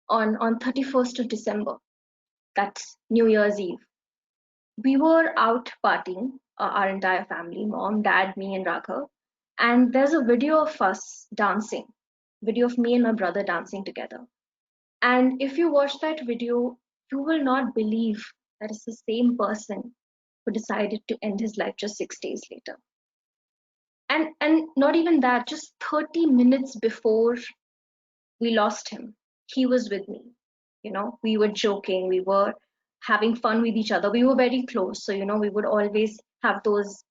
S5: on 31st of December, that's New Year's Eve, we were out partying, our entire family, mom, dad, me, and Raghav. And there's a video of us dancing, video of me and my brother dancing together. And if you watch that video, you will not believe that it's the same person who decided to end his life just 6 days later. And not even that, just 30 minutes before we lost him, he was with me. We were joking, we were having fun with each other. We were very close. So, we would always have those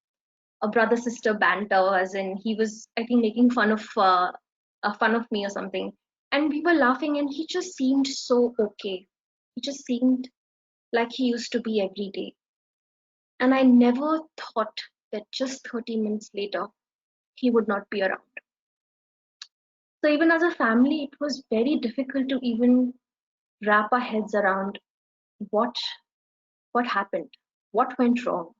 S5: a brother sister banter, as in he was, I think, making fun of me or something. And we were laughing, and he just seemed so okay. He just seemed like he used to be every day. And I never thought that just 30 minutes later, he would not be around. So even as a family, it was very difficult to even wrap our heads around what happened, what went wrong,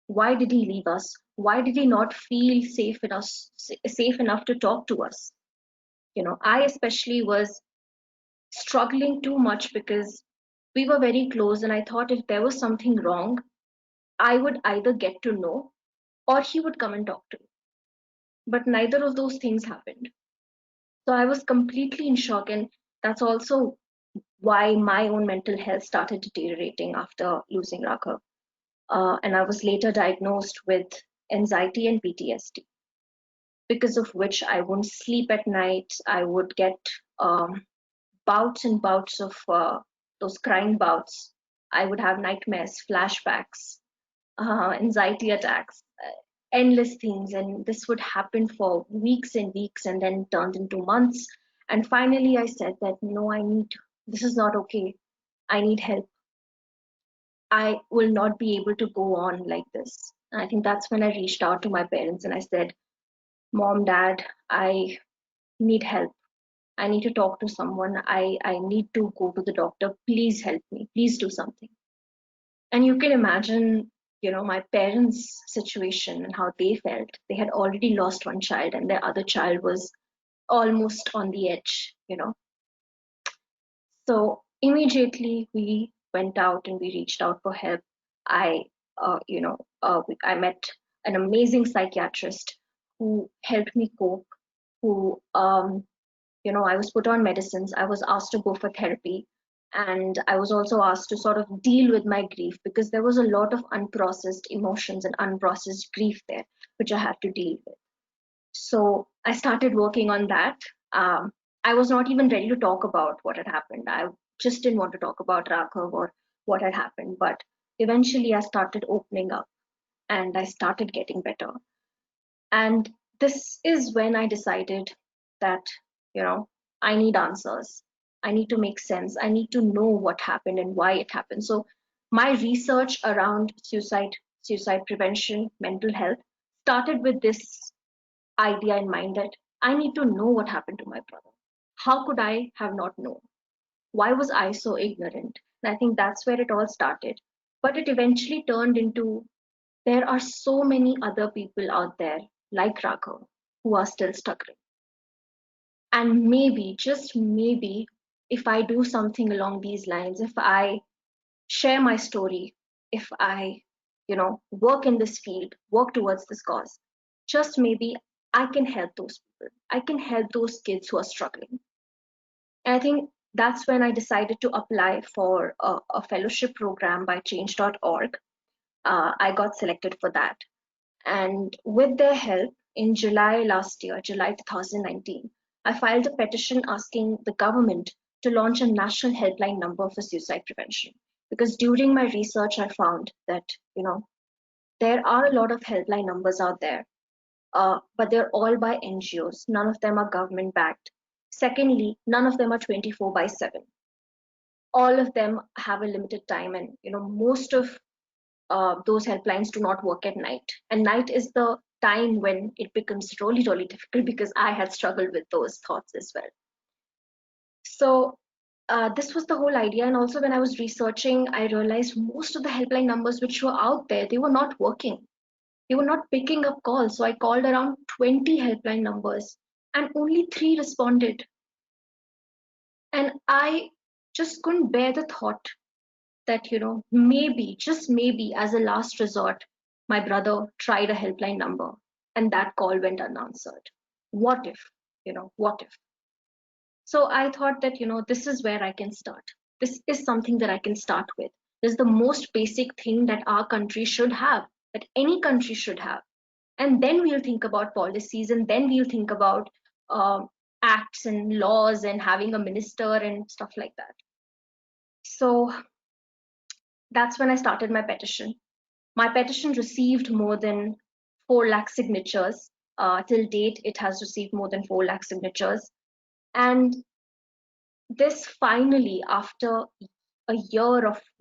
S5: why did he leave us, why did he not feel safe enough to talk to us. I especially was struggling too much because we were very close, and I thought if there was something wrong, I would either get to know or he would come and talk to me. But neither of those things happened. So I was completely in shock, and that's also why my own mental health started deteriorating after losing Raghav. And I was later diagnosed with anxiety and PTSD, because of which I wouldn't sleep at night. I would get bouts and bouts of those crying bouts. I would have nightmares, flashbacks, anxiety attacks, endless things. And this would happen for weeks and weeks, and then turned into months. And finally, I said that, no, this is not okay. I need help. I will not be able to go on like this. And I think that's when I reached out to my parents and I said, Mom, Dad, I need help. I need to talk to someone. I need to go to the doctor. Please help me. Please do something. And you can imagine, my parents' situation and how they felt. They had already lost one child, and their other child was almost on the edge. So immediately we went out and we reached out for help. I, I met an amazing psychiatrist who helped me cope. Who, I was put on medicines. I was asked to go for therapy, and I was also asked to sort of deal with my grief, because there was a lot of unprocessed emotions and unprocessed grief there, which I had to deal with. So I started working on that. I was not even ready to talk about what had happened. I just didn't want to talk about Raghav or what had happened. But eventually I started opening up and I started getting better. And this is when I decided that, I need answers. I need to make sense. I need to know what happened and why it happened. So my research around suicide prevention, mental health started with this idea in mind that I need to know what happened to my brother. How could I have not known? Why was I so ignorant? And I think that's where it all started. But it eventually turned into, there are so many other people out there like Raghav who are still struggling. And maybe, just maybe, if I do something along these lines, if I share my story, if I, work in this field, work towards this cause, just maybe I can help those people. I can help those kids who are struggling. And I think that's when I decided to apply for a fellowship program by change.org. I got selected for that. And with their help, in July last year, July 2019, I filed a petition asking the government to launch a national helpline number for suicide prevention. Because during my research, I found that, there are a lot of helpline numbers out there, but they're all by NGOs. None of them are government backed. Secondly, none of them are 24/7. All of them have a limited time, and most of those helplines do not work at night. And night is the time when it becomes really, really difficult, because I had struggled with those thoughts as well. So this was the whole idea. And also when I was researching, I realized most of the helpline numbers which were out there, they were not working. They were not picking up calls. So I called around 20 helpline numbers and only 3 responded. And I just couldn't bear the thought that, maybe, just maybe, as a last resort, my brother tried a helpline number and that call went unanswered. What if, what if? So I thought that, this is where I can start. This is something that I can start with. This is the most basic thing that our country should have, that any country should have. And then we'll think about policies, and then we'll think about acts and laws and having a minister and stuff like that. So that's when I started my petition. My petition received more than 4 lakh signatures. Till date, it has received more than 4 lakh signatures. And this finally, after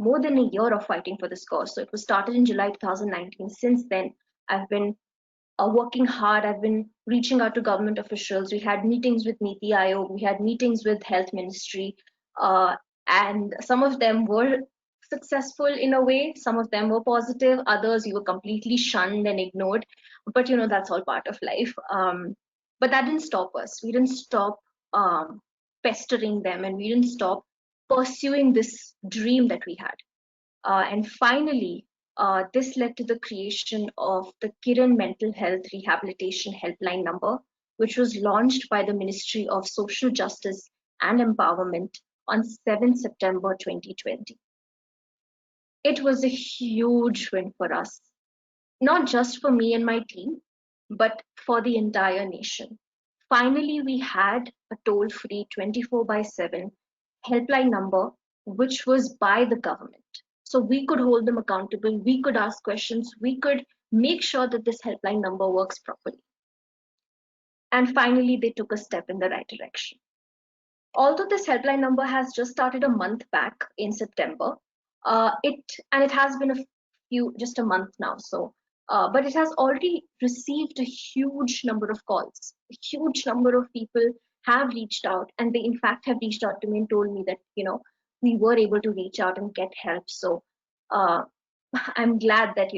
S5: more than a year of fighting for this cause, so it was started in July 2019. Since then, I've been working hard. I've been reaching out to government officials. We had meetings with Niti Aayog. We had meetings with Health Ministry. And some of them were successful in a way. Some of them were positive. Others you were completely shunned and ignored. But that's all part of life. But that didn't stop us. We didn't stop pestering them, and we didn't stop pursuing this dream that we had. And finally, this led to the creation of the Kiran Mental Health Rehabilitation Helpline number, which was launched by the Ministry of Social Justice and Empowerment on 7 September 2020. It was a huge win for us, not just for me and my team, but for the entire nation. Finally, we had a toll-free 24/7 helpline number, which was by the government. So we could hold them accountable, we could ask questions, we could make sure that this helpline number works properly. And finally, they took a step in the right direction. Although this helpline number has just started a month back in September, it has been just a month now. So, but it has already received a huge number of calls. A huge number of people have reached out, and they in fact have reached out to me and told me that we were able to reach out and get help. So I'm glad that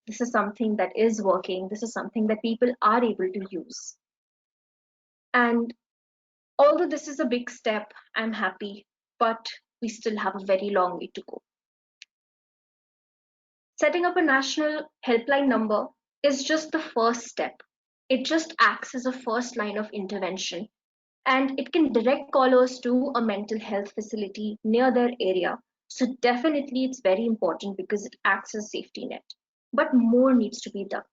S5: this is something that is working. This is something that people are able to use. And although this is a big step, I'm happy, but we still have a very long way to go. Setting up a national helpline number is just the first step. It just acts as a first line of intervention, and it can direct callers to a mental health facility near their area. So definitely it's very important because it acts as a safety net. But more needs to be done.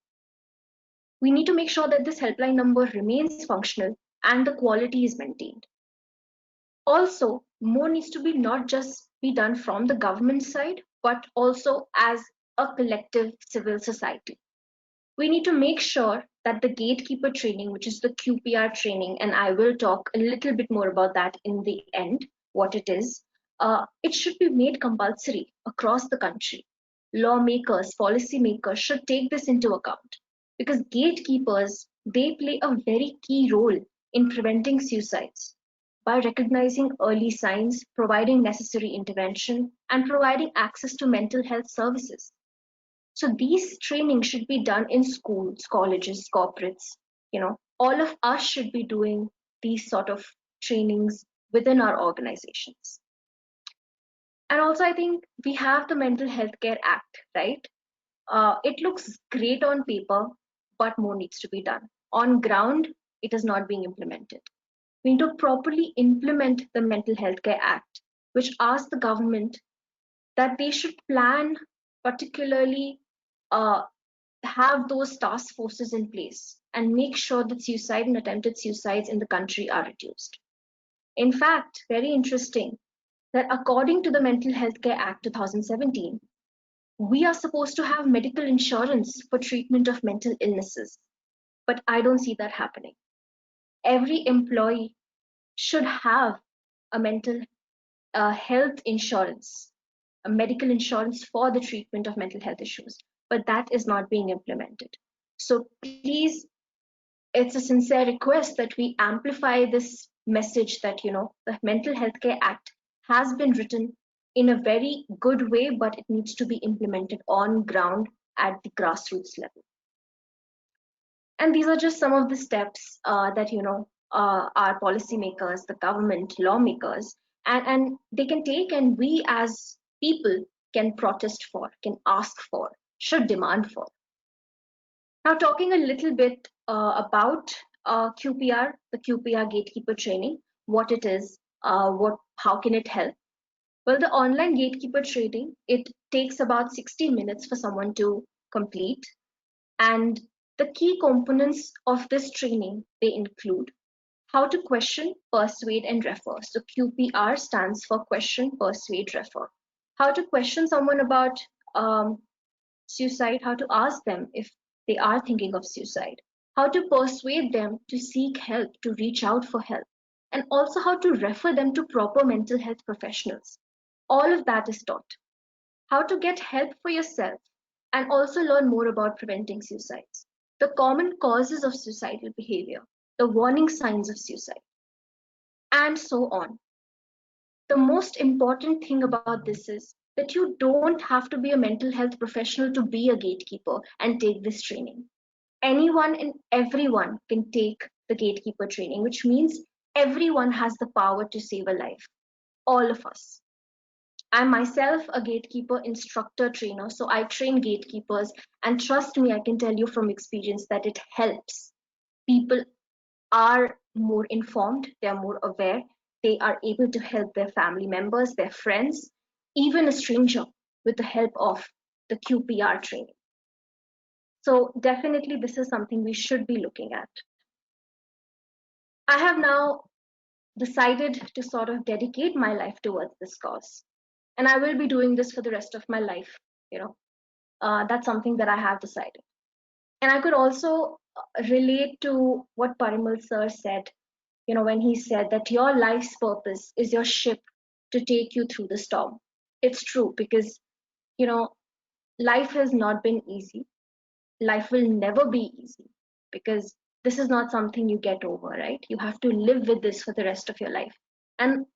S5: We need to make sure that this helpline number remains functional and the quality is maintained. Also, more needs to be not just be done from the government side, but also as a collective civil society. We need to make sure that the gatekeeper training, which is the QPR training, and I will talk a little bit more about that in the end, what it is, it should be made compulsory across the country. Lawmakers, policymakers should take this into account, because gatekeepers, they play a very key role in preventing suicides by recognizing early signs, providing necessary intervention, and providing access to mental health services. So these trainings should be done in schools, colleges, corporates. All of us should be doing these sort of trainings within our organizations. And also, I think we have the Mental Health Care Act, right? It looks great on paper, but more needs to be done. On ground, it is not being implemented. We need to properly implement the Mental Health Care Act, which asks the government that they should plan, particularly have those task forces in place and make sure that suicide and attempted suicides in the country are reduced. In fact, very interesting that according to the Mental Health Care Act 2017, we are supposed to have medical insurance for treatment of mental illnesses, but I don't see that happening. Every employee should have a mental health insurance, a medical insurance for the treatment of mental health issues, but that is not being implemented. So please, it's a sincere request that we amplify this message that the Mental Health Care Act has been written in a very good way, but it needs to be implemented on ground at the grassroots level. And these are just some of the steps that our policymakers, the government, lawmakers, and they can take, and we as people can protest for, can ask for, should demand for. Now, talking a little bit about QPR, the QPR gatekeeper training, what it is, how can it help? Well, the online gatekeeper training, it takes about 60 minutes for someone to complete. And the key components of this training, they include how to question, persuade, and refer. So QPR stands for question, persuade, refer. How to question someone about suicide, how to ask them if they are thinking of suicide, how to persuade them to seek help, to reach out for help, and also how to refer them to proper mental health professionals. All of that is taught. How to get help for yourself and also learn more about preventing suicides, the common causes of suicidal behavior, the warning signs of suicide, and so on. The most important thing about this is that you don't have to be a mental health professional to be a gatekeeper and take this training. Anyone and everyone can take the gatekeeper training, which means everyone has the power to save a life. All of us. I'm myself a gatekeeper instructor trainer, so I train gatekeepers, and trust me, I can tell you from experience that it helps. People are more informed, they are more aware, they are able to help their family members, their friends, even a stranger with the help of the QPR training. So definitely this is something we should be looking at. I have now decided to sort of dedicate my life towards this cause. And I will be doing this for the rest of my life, you know. That's something that I have decided. And I could also relate to what Parimal sir said, you know, when he said that your life's purpose is your ship to take you through the storm. It's true because, you know, life has not been easy. Life will never be easy because this is not something you get over, right? You have to live with this for the rest of your life. And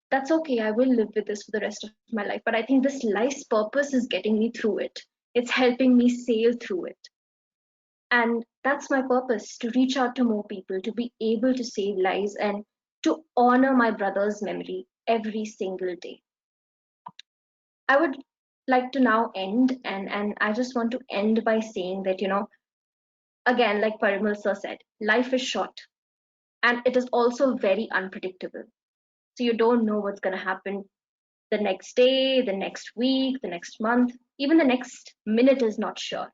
S5: that's okay. I will live with this for the rest of my life. But I think this life's purpose is getting me through it. It's helping me sail through it. And that's my purpose, to reach out to more people, to be able to save lives and to honor my brother's memory every single day. I would like to now end, and I just want to end by saying that, you know, again, like Parimal sir said, life is short and it is also very unpredictable. So you don't know what's going to happen the next day, the next week, the next month, even the next minute is not sure.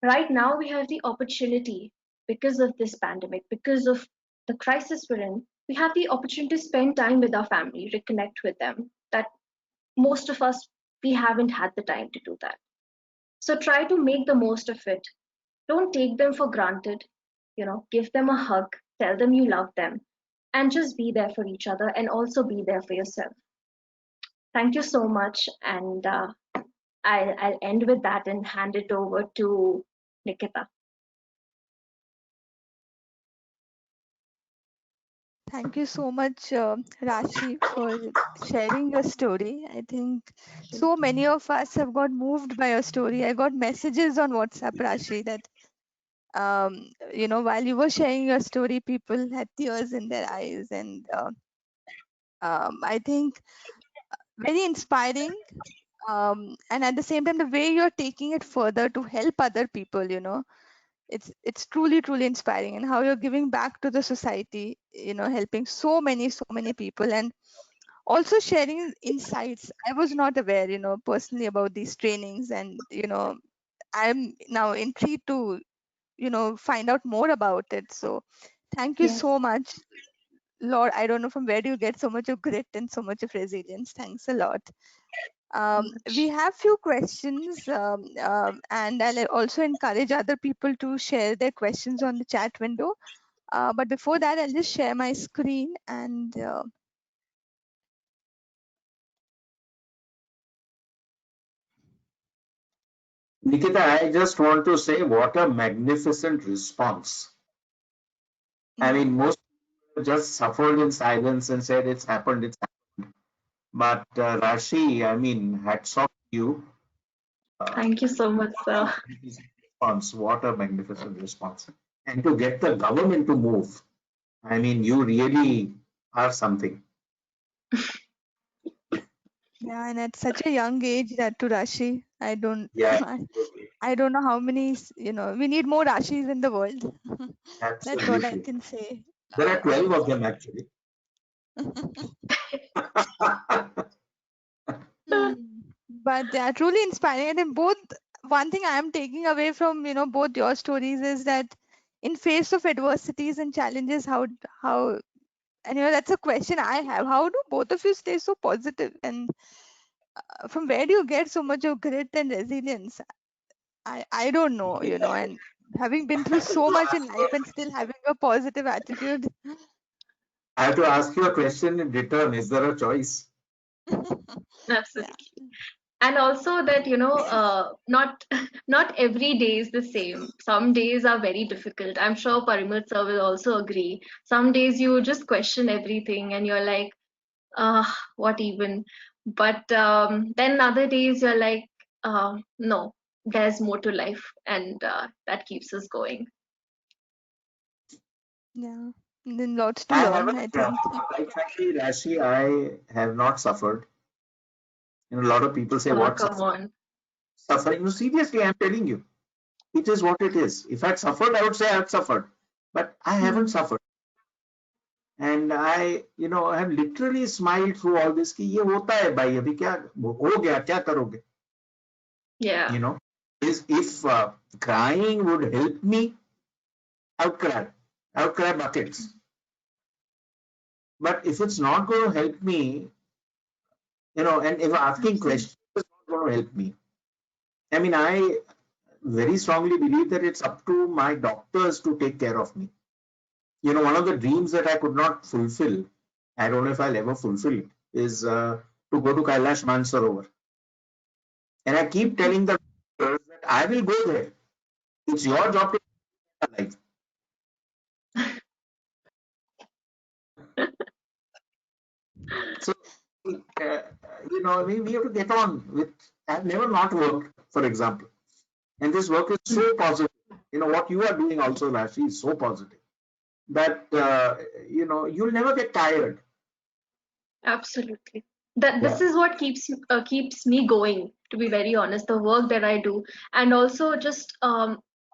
S5: Right now, we have the opportunity, because of this pandemic, because of the crisis we're in, we have the opportunity to spend time with our family, reconnect with them. That most of us, we haven't had the time to do that. So try to make the most of it. Don't take them for granted. You know, give them a hug, tell them you love them, and just be there for each other and also be there for yourself. Thank you so much. And I'll end with that and hand it over to Nikita.
S4: Thank you so much, Rashi, for sharing your story. I think so many of us have got moved by your story. I got messages on WhatsApp, Rashi, that you know, while you were sharing your story, people had tears in their eyes, and I think very inspiring. And at the same time, the way you're taking it further to help other people, you know, it's truly inspiring, and how you're giving back to the society, you know, helping so many people, and also sharing insights. I was not aware, you know, personally about these trainings, and you know, I'm now intrigued to, you know, find out more about it. So thank you
S5: Yes.
S4: so much, Lord. I don't know from where do you get so much of grit and so much of resilience. Thanks a lot. We have few questions, and I'll also encourage other people to share their questions on the chat window. But before that, I'll just share my screen and
S1: Nikita, I just want to say what a magnificent response. I mean, most people just suffered in silence and said it's happened, it's happened. But Rashi, I mean, hats off to you.
S5: Thank you so much, sir.
S1: Response, what a magnificent response. And to get the government to move, I mean, you really are something.
S4: yeah, and at such a young age, that to Rashi, I don't.
S1: Yeah.
S4: I don't know how many, we need more Rashis in the world. That's what I
S1: Absolutely.
S4: can say.
S1: There are 12 of them actually.
S4: But they are truly inspiring. And in both, one thing I am taking away from both your stories is that in face of adversities and challenges, how and that's a question I have. How do both of you stay so positive, and from where do you get so much of grit and resilience? I don't know, and having been through so much in life and still having a positive attitude.
S1: I have to ask you a question in return. Is there a choice?
S4: Yeah.
S5: Absolutely. And also that, not not every day is the same. Some days are very difficult. I'm sure Parimal sir will also agree. Some days you just question everything and you're like, what even? But then other days you're like, no, there's more to life, and that keeps us going.
S4: Yeah. And then lots to
S1: I
S4: learn,
S1: haven't,
S4: I think.
S1: quite frankly, Rashi, I have not suffered. A lot of people say,
S5: Oh,
S1: what
S5: come on.
S1: suffering? No, seriously, I'm telling you, it is what it is. If I'd suffered, I would say I've suffered, but I haven't
S4: Hmm.
S1: suffered. And I, have literally smiled through all this. कि ये होता है भाई, अभी क्या हो गया, क्या करोगे?
S5: Yeah.
S1: Is if crying would help me, I would cry. I would cry buckets. But if it's not going to help me, and if asking questions is not going to help me, I mean, I very strongly believe that it's up to my doctors to take care of me. One of the dreams that I could not fulfill, I don't know if I'll ever fulfill it, is to go to Kailash Mansarovar. And I keep telling the doctors that I will go there. It's your job to save my life. So, we have to get on with. I've never not worked, for example. And this work is so positive. What you are doing also, Rashi, is so positive that, you'll never get tired.
S5: Absolutely. That this
S1: Yeah.
S5: is what keeps me going, to be very honest, the work that I do. And also just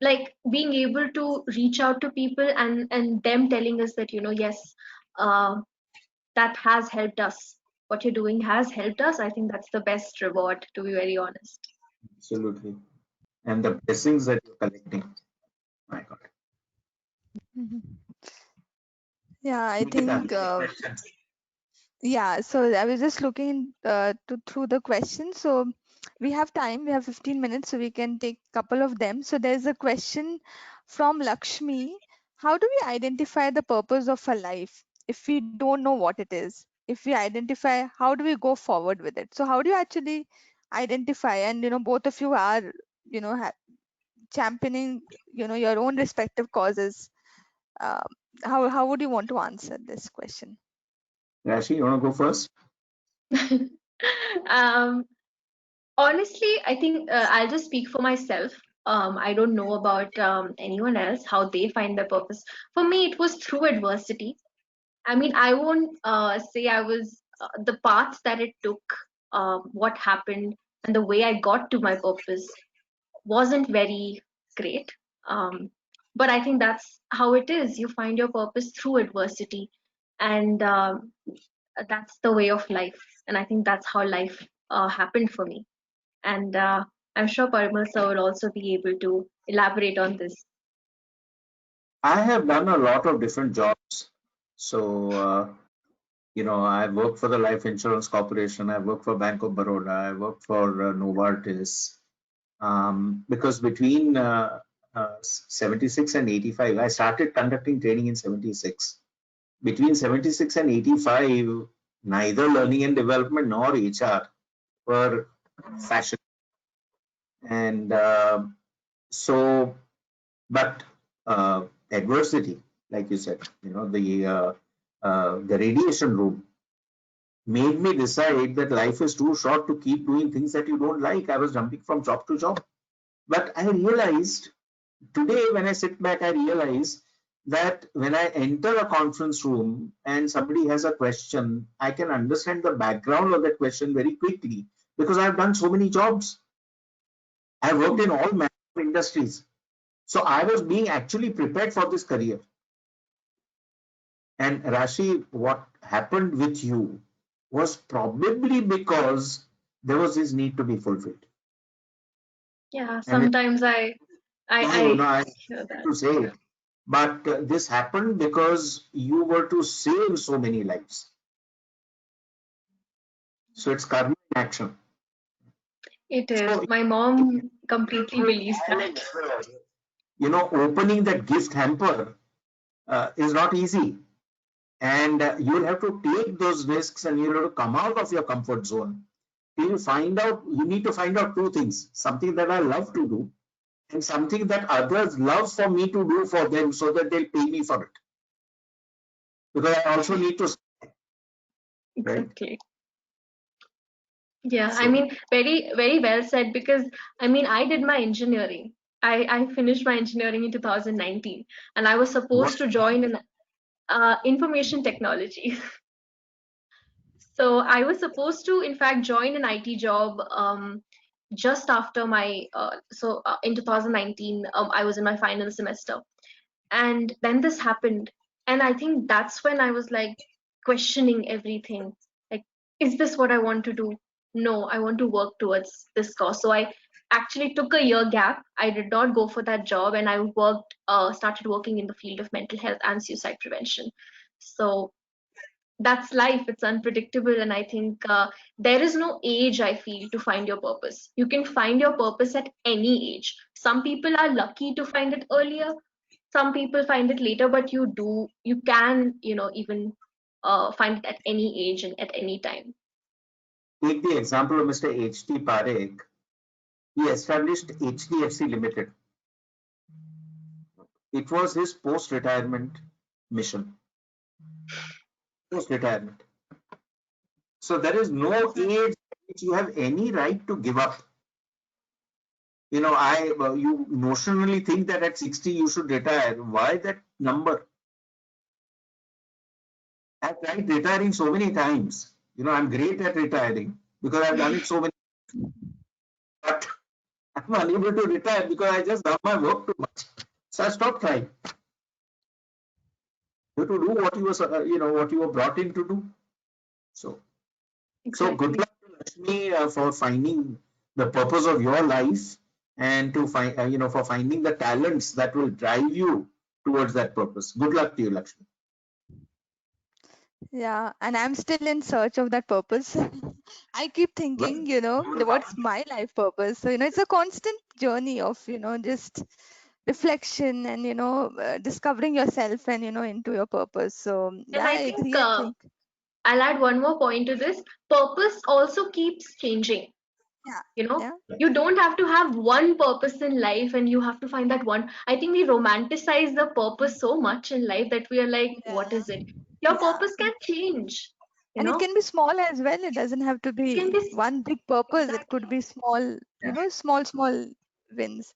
S5: like being able to reach out to people and them telling us that, yes, uh, that has helped us. What you're doing has helped us. I think that's the best reward, to be very honest.
S1: Absolutely. And the blessings that you're collecting. My God.
S4: Mhm. Yeah, I
S1: Nikita,
S4: think.
S1: questions.
S4: Yeah, so I was just looking through the questions. So we have time. We have 15 minutes, so we can take a couple of them. So there's a question from Lakshmi. How do we identify the purpose of a life if we don't know what it is? If we identify, how do we go forward with it? So how do you actually identify? And both of you are championing your own respective causes. Um, how would you want to answer this question?
S1: Rashi, you want to go first?
S5: um, Honestly, I think I'll just speak for myself. I don't know about anyone else, how they find their purpose. For me, it was through adversity. I mean, I won't say I was the path that it took, what happened, and the way I got to my purpose wasn't very great. But I think that's how it is. You find your purpose through adversity, and that's the way of life. And I think that's how life happened for me. And I'm sure Parimal sir will also be able to elaborate on this.
S1: I have done a lot of different jobs. So, I worked for the Life Insurance Corporation. I worked for Bank of Baroda. I worked for Novartis. Because between 76 and 85, I started conducting training in 76. Between 76 and 85, neither learning and development nor HR were fashion. And so, but adversity, like you said, the radiation room made me decide that life is too short to keep doing things that you don't like. I was jumping from job to job. But I realized today, when I sit back, I realize that when I enter a conference room and somebody has a question, I can understand the background of that question very quickly because I've done so many jobs. I've worked in all manners industries. So I was being actually prepared for this career. And Rashi, what happened with you was probably because there was this need to be fulfilled.
S5: Yeah,
S1: And
S5: sometimes I
S1: I
S5: hear that.
S1: to say it, but this happened because you were to save so many lives. So it's karma in action.
S5: It is.
S1: So
S5: My mom completely believes that.
S1: opening that gift hamper is not easy, and you'll have to take those risks, and you'll have to come out of your comfort zone. You need to find out two things: something that I love to do, and something that others love for me to do for them, so that they'll pay me for it. Because I also need to, right?
S5: Exactly. Yeah, I
S1: So
S5: mean, very, very well said, because I mean, I did my engineering. I finished my engineering in 2019, and I was supposed
S1: what
S5: to join in information technology. So I was supposed to, in fact, join an IT job just after my, in 2019, I was in my final semester. And then this happened. And I think that's when I was like questioning everything. Like, is this what I want to do? No, I want to work towards this cause. So I actually took a year gap. I did not go for that job, and I started working in the field of mental health and suicide prevention. So that's life. It's unpredictable. And I think there is no age, I feel, to find your purpose. You can find your purpose at any age. Some people are lucky to find it earlier, some people find it later, but you can, even find it at any age and at any time.
S1: take the example of Mr. H.T. Parekh. He established HDFC Limited. It was his post-retirement mission. Post-retirement. So there is no age which you have any right to give up. You notionally think that at 60 you should retire. Why that number? I've tried retiring so many times. I'm great at retiring because I've done it so many, but I'm unable to retire because I just love my work too much. So I stopped trying. You have to do what you were brought in to do. So good
S5: Exactly.
S1: luck to Lakshmi for finding the purpose of your life, and to find, for finding the talents that will drive you towards that purpose. Good luck to you, Lakshmi.
S4: Yeah, and I'm still in search of that purpose. I keep
S1: Well,
S4: thinking,
S1: you will
S4: what's
S1: find.
S4: my life purpose? So, it's a constant journey of, just reflection and, discovering yourself and, into your purpose. So,
S5: And
S4: yeah,
S5: I
S4: I
S5: think
S4: agree. I think,
S5: I'll add one more point to this. Purpose also keeps changing.
S4: yeah,
S5: You know,
S4: yeah,
S5: you don't have to have one purpose in life, and you have to find that one. I think we romanticize the purpose so much in life that we are like, what
S4: yeah,
S5: is it? Your
S4: yeah.
S5: purpose can change. You
S4: And it
S5: know,
S4: can be small as well. It doesn't have to
S5: it can
S4: be
S5: be
S4: one big purpose. It could
S5: exactly.
S4: be small,
S1: Yeah.
S4: small wins.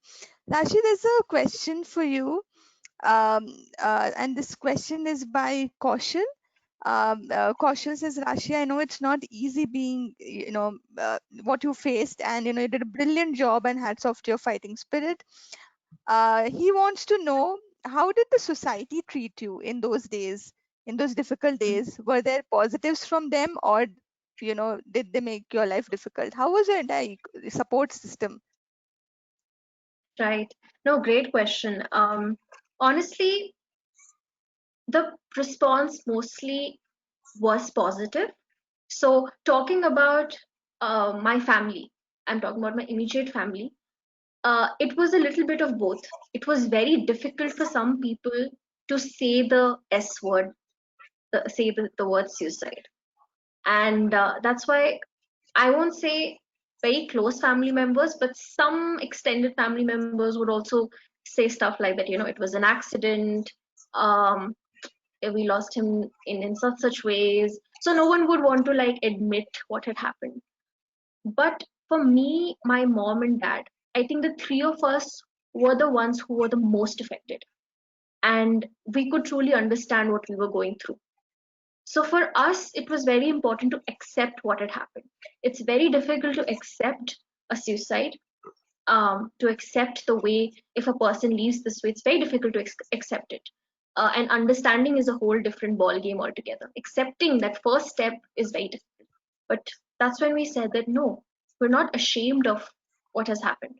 S4: Rashi, there's a question for you. And this question is by Kaushal. Kaushal says, Rashi, I know it's not easy being, what you faced, and you did a brilliant job, and hats off to your fighting spirit. He wants to know, how did the society treat you in those days, in those difficult days? Were there positives from them, or did they make your life difficult? How was your entire support system?
S5: Right. No, great question. Honestly, the response mostly was positive. So, talking about my family, I'm talking about my immediate family. It was a little bit of both. It was very difficult for some people to say the S word, say the word suicide. And that's why I won't say very close family members, but some extended family members would also say stuff like that, it was an accident. Um, we lost him in such ways. So no one would want to like admit what had happened. But for me, my mom and dad, I think the three of us were the ones who were the most affected. And we could truly understand what we were going through. So for us, it was very important to accept what had happened. It's very difficult to accept a suicide. to accept the way if a person leaves this way, it's very difficult to accept it. And understanding is a whole different ball game altogether. Accepting that first step is very difficult. But that's when we said that no, we're not ashamed of what has happened.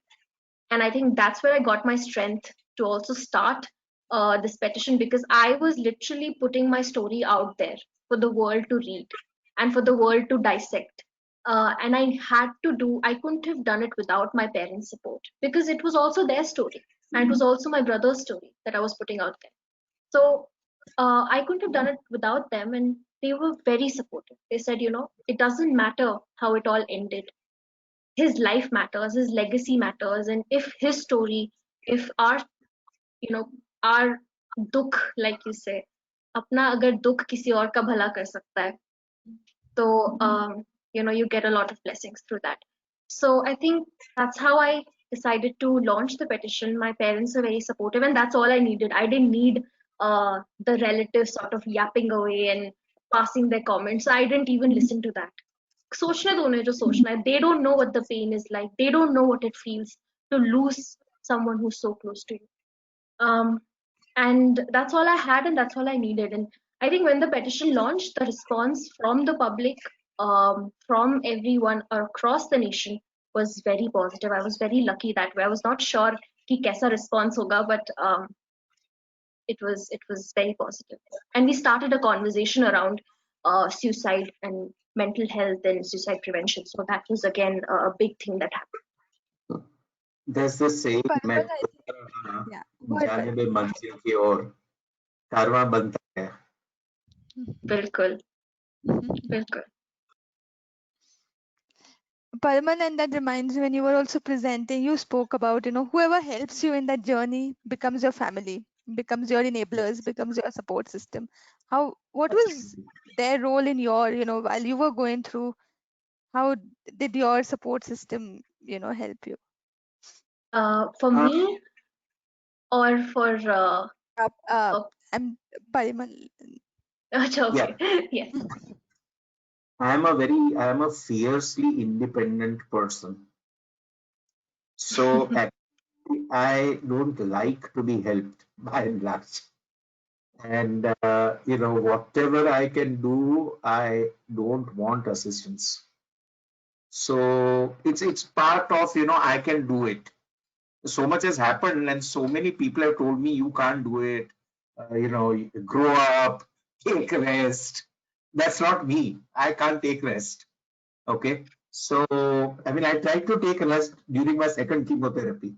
S5: And I think that's where I got my strength to also start this petition, because I was literally putting my story out there for the world to read and for the world to dissect. And I couldn't have done it without my parents' support, because it was also their story and it was also my brother's story that I was putting out there. So I couldn't have done it without them, and they were very supportive. They said, it doesn't matter how it all ended. His life matters, his legacy matters, and if his story, if you know, our dukh, like you say, अपना अगर दुख किसी और का भला कर सकता है, so you get a lot of blessings through that. So I think that's how I decided to launch the petition. My parents were very supportive, and that's all I needed. I didn't need the relatives sort of yapping away and passing their comments. I didn't even listen to that. सोचने दो उन्हें जो सोचना है. They don't know what the pain is like. They don't know what it feels to lose someone who's so close to you. And that's all I had, and that's all I needed. And I think when the petition launched, the response from the public, from everyone across the nation, was very positive. I was very lucky that way. I was not sure कि कैसा response होगा, but it was very positive. And we started a conversation around suicide and mental health and suicide prevention. So that was again a big thing that happened.
S1: There's this saying, मैं
S4: Parimal, yeah, go ahead,
S1: जाने मंजिल की ओर कारवां बनता है.
S5: बिल्कुल बिल्कुल.
S4: Parimal, and that reminds me, when you were also presenting, you spoke about, whoever helps you in that journey becomes your family, becomes your enablers, becomes your support system. What was their role in your, while you were going through, how did your support system, help you?
S5: For me or for
S4: I'm Parimal.
S5: okay. Yes.
S1: I am a fiercely independent person. So actually, I don't like to be helped by and large. And whatever I can do, I don't want assistance. So it's part of, I can do it. So much has happened, and so many people have told me you can't do it. Grow up, take rest. That's not me. I can't take rest. Okay. So, I mean, I tried to take rest during my second chemotherapy,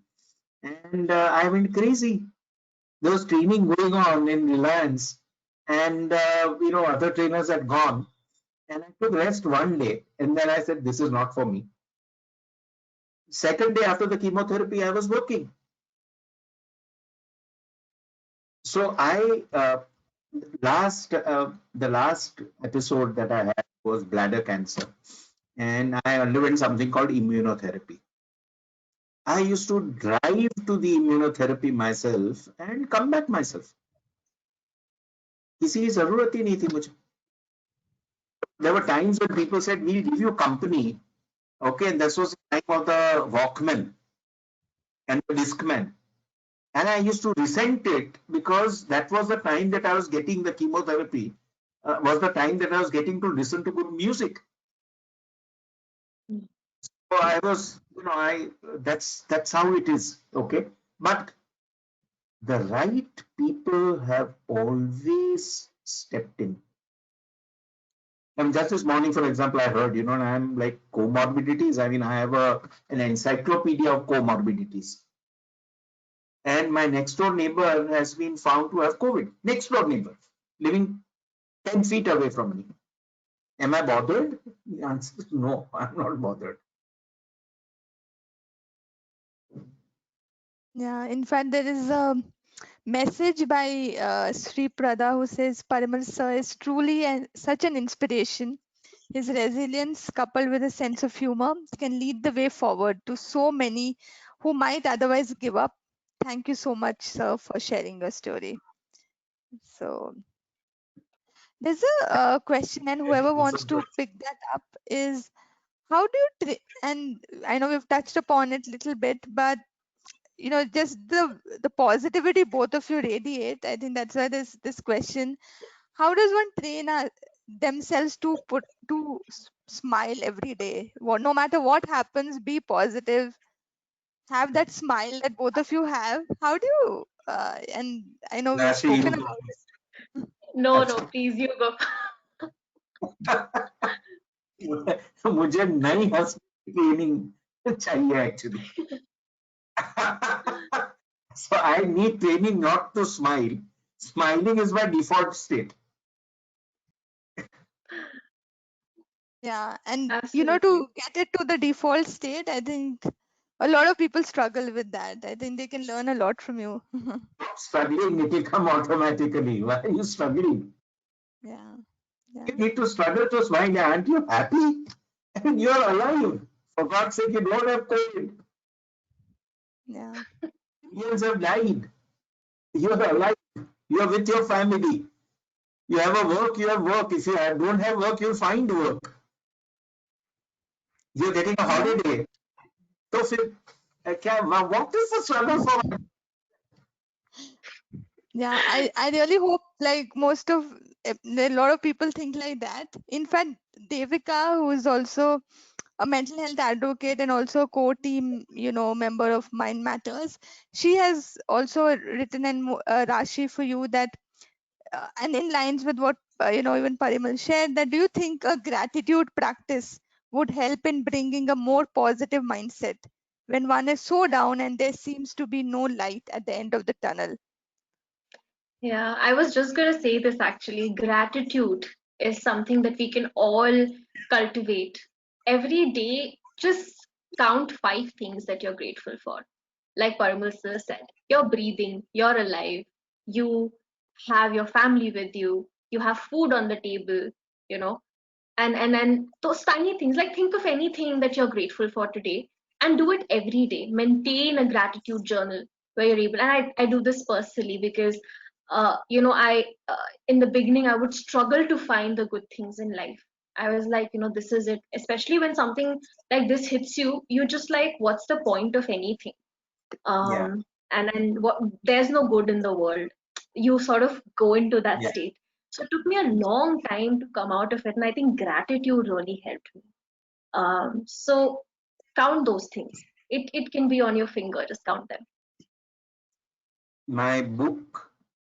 S1: and I went crazy. There was training going on in Reliance, and other trainers had gone, and I took rest one day, and then I said, "This is not for me." Second day after the chemotherapy, I was working. So the last episode that I had was bladder cancer, and I underwent something called immunotherapy. I used to drive to the immunotherapy myself and come back myself. किसी की जरूरत ही नहीं थी मुझे. There were times when people said, "We'll give you company." Okay, and this was the time of the Walkman and the Discman. And I used to resent it because that was the time that I was getting the chemotherapy, was the time that I was getting to listen to good music. So I was, that's how it is. Okay. But the right people have always stepped in. I mean, just this morning, for example, I heard, and I'm like comorbidities. I mean, I have an encyclopedia of comorbidities. And my next door neighbor has been found to have COVID. Next door neighbor, living 10 feet away from me. Am I bothered? The answer is no, I'm not bothered.
S4: Yeah, in fact, there is a message by Sri Prada who says Parimal sir is truly such an inspiration. His resilience, coupled with a sense of humor, can lead the way forward to so many who might otherwise give up. Thank you so much, sir, for sharing your story. So, there's a question, and whoever wants to pick that up is, how do you and I know we've touched upon it a little bit, but just the positivity both of you radiate. I think that's why there's this question: how does one train themselves to smile every day? No matter what happens, be positive, have that smile that both of you have. How do you? And I know we've
S1: Rashi, you
S4: spoken
S1: go
S4: about it.
S1: first.
S5: No,
S1: अच्छा,
S5: no, please, you go.
S1: मुझे नई हंसने की training चाहिए actually. So I need training not to smile. Smiling is my default state.
S4: Yeah, and
S5: Absolutely.
S4: to get it to the default state, I think a lot of people struggle with that. I think they can learn a lot from you.
S1: Stop struggling, it will come automatically. Why are you struggling?
S4: Yeah,
S1: You
S4: yeah,
S1: need to struggle to smile. Aren't you happy? And you're alive. For God's sake, you don't have COVID.
S4: yeah,
S1: Millions have died. You're alive. You're with your family. You have a work, you have work. If you don't have work, you'll find work. You're getting a
S4: yeah.
S1: holiday. So, what is the struggle for?
S4: Yeah, I really hope like most of a lot of people think like that. In fact, Devika, who is also a mental health advocate and also a core-team, member of Mind Matters, she has also written a Rashi for you that, and in lines with what even Parimal shared, that do you think a gratitude practice would help in bringing a more positive mindset when one is so down and there seems to be no light at the end of the tunnel?
S5: Yeah, I was just going to say this actually. Gratitude is something that we can all cultivate. Every day, just count 5 things that you're grateful for. Like Parimal sir said, you're breathing, you're alive, you have your family with you have food on the table, you know, and those tiny things. Like think of anything that you're grateful for today and do it every day. Maintain a gratitude journal where you're able. And I do this personally because I in the beginning I would struggle to find the good things in life. I was like, this is it. Especially when something like this hits you, you just like, what's the point of anything?
S1: Yeah,
S5: And what, there's no good in the world. You sort of go into that
S1: yeah.
S5: state. So it took me a long time to come out of it, and I think gratitude really helped me. So count those things. It can be on your finger. Just count them.
S1: My book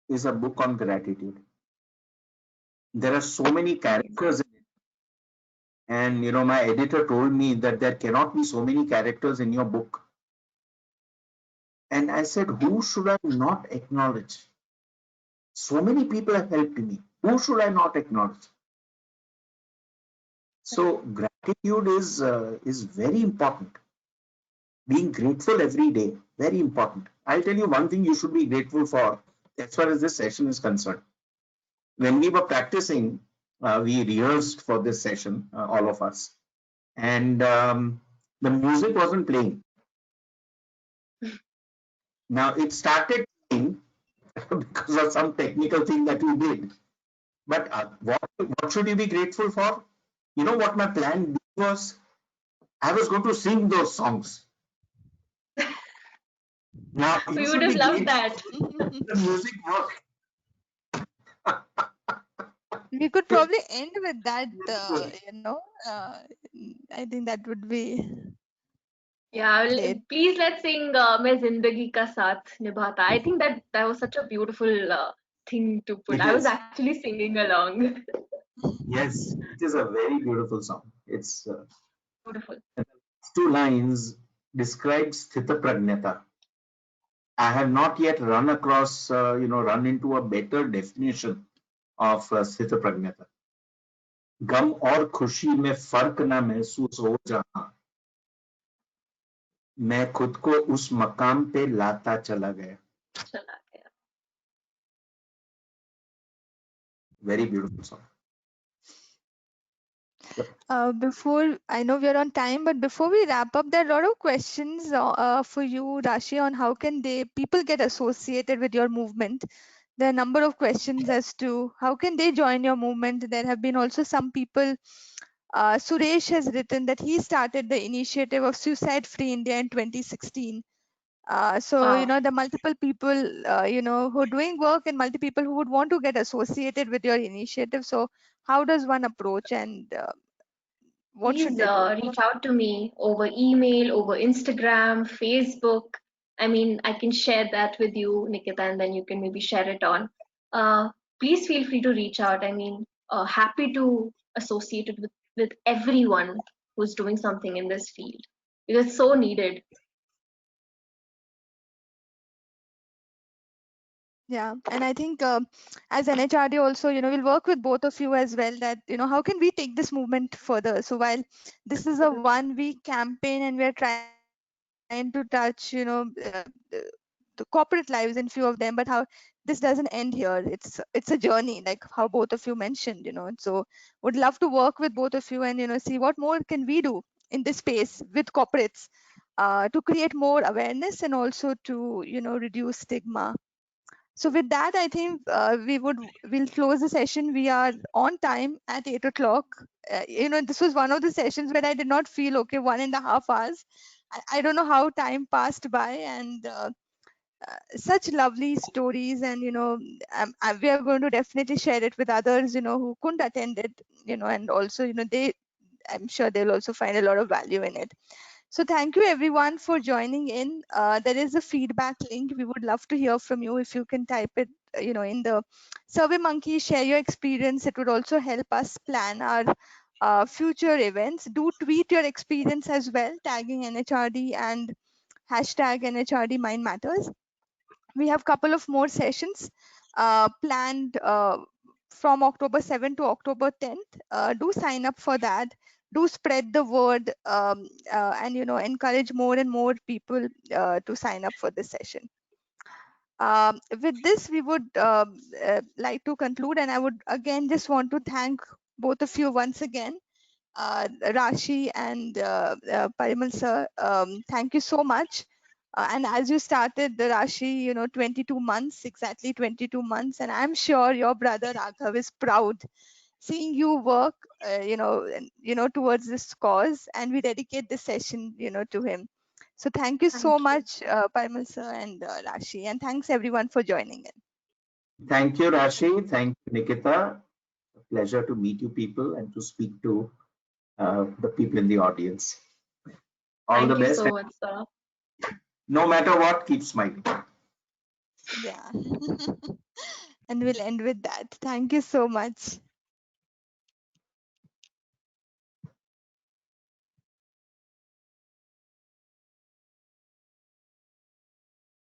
S1: is a book on gratitude. There are so many characters in it. And my editor told me that there cannot be so many characters in your book. And I said, who should I not acknowledge? So many people have helped me. Who should I not acknowledge? So gratitude is very important. Being grateful every day, very important. I'll tell you one thing you should be grateful for as far as this session is concerned. When we were practicing, we rehearsed for this session, all of us, and the music wasn't playing. Now it started playing because of some technical thing that we did. But what should you be grateful for? You know what my plan B was? I was going to sing those songs. Now you
S5: We would
S1: should
S5: have
S1: be
S5: loved
S1: grateful
S5: that.
S1: the music work.
S4: We could probably end with that,
S1: Very good.
S4: uh, I think that would be
S5: Yeah,
S4: great.
S5: please let's sing "Main Zindagi Ka Saath Nibhata." I think that was such a beautiful thing to put.
S1: It
S5: I was
S1: is.
S5: actually singing along.
S1: Yes, it is a very beautiful song. It's
S5: Beautiful.
S1: two lines describe sthita pragnata. I have not yet run across, run into a better definition of sthita pragnata. गम और खुशी में फर्क ना महसूस हो जहां मैं खुद को उस मकाम पे लाता चला गया.
S5: Chala gaya.
S1: Very beautiful song.
S4: Before I know we're on time, but before we wrap up, there are a lot of questions for you, Rashi, on how can people get associated with your movement. There are a number of questions as to how can they join your movement. There have been also some people Suresh has written that he started the initiative of Suicide Free India in 2016. So,
S5: Wow.
S4: the multiple people, who are doing work and multiple people who would want to get associated with your initiative. So, how does one approach and what should
S5: Please
S4: they do?
S5: reach out to me over email, over Instagram, Facebook. I mean, I can share that with you, Nikita, and then you can maybe share it on. Uh, Please feel free to reach out. I mean, happy to associate it with everyone who's doing something in this field because it's so needed.
S4: Yeah, and I think as NHRD also, we'll work with both of you as well that, how can we take this movement further? So while this is a 1 week campaign and we're trying to touch, the corporate lives in few of them, but how this doesn't end here. It's a journey, like how both of you mentioned. So would love to work with both of you and, see what more can we do in this space with corporates to create more awareness and also to, reduce stigma. So with that, I think we'll close the session. We are on time at 8 o'clock. This was one of the sessions where I did not feel okay 1.5 hours. I don't know how time passed by, and such lovely stories. And we are going to definitely share it with others, who couldn't attend it. And also, I'm sure they'll also find a lot of value in it. So thank you everyone for joining in. There is a feedback link. We would love to hear from you. If you can type it, in the Survey Monkey, share your experience. It would also help us plan our future events. Do tweet your experience as well, tagging NHRD and hashtag NHRD Mind Matters. We have couple of more sessions planned from October 7th to October 10th. Do sign up for that. Do spread the word, and encourage more and more people to sign up for this session. With this, we would like to conclude, and I would again just want to thank both of you once again, Rashi and Parimal sir. Thank you so much. And as you started the Rashi, 22 months, exactly 22 months, and I'm sure your brother Raghav is proud seeing you work, towards this cause, and we dedicate this session, to him. So thank you
S5: Thank
S4: so
S5: you.
S4: much, Parimal sir and Rashi, and thanks everyone for joining in.
S1: Thank you, Rashi. Thank you, Nikita. A pleasure to meet you people and to speak to the people in the audience. All the
S5: Thank you
S1: best.
S5: so much, sir.
S1: No matter what, keep smiling.
S4: Yeah. And we'll end with that. Thank you so much.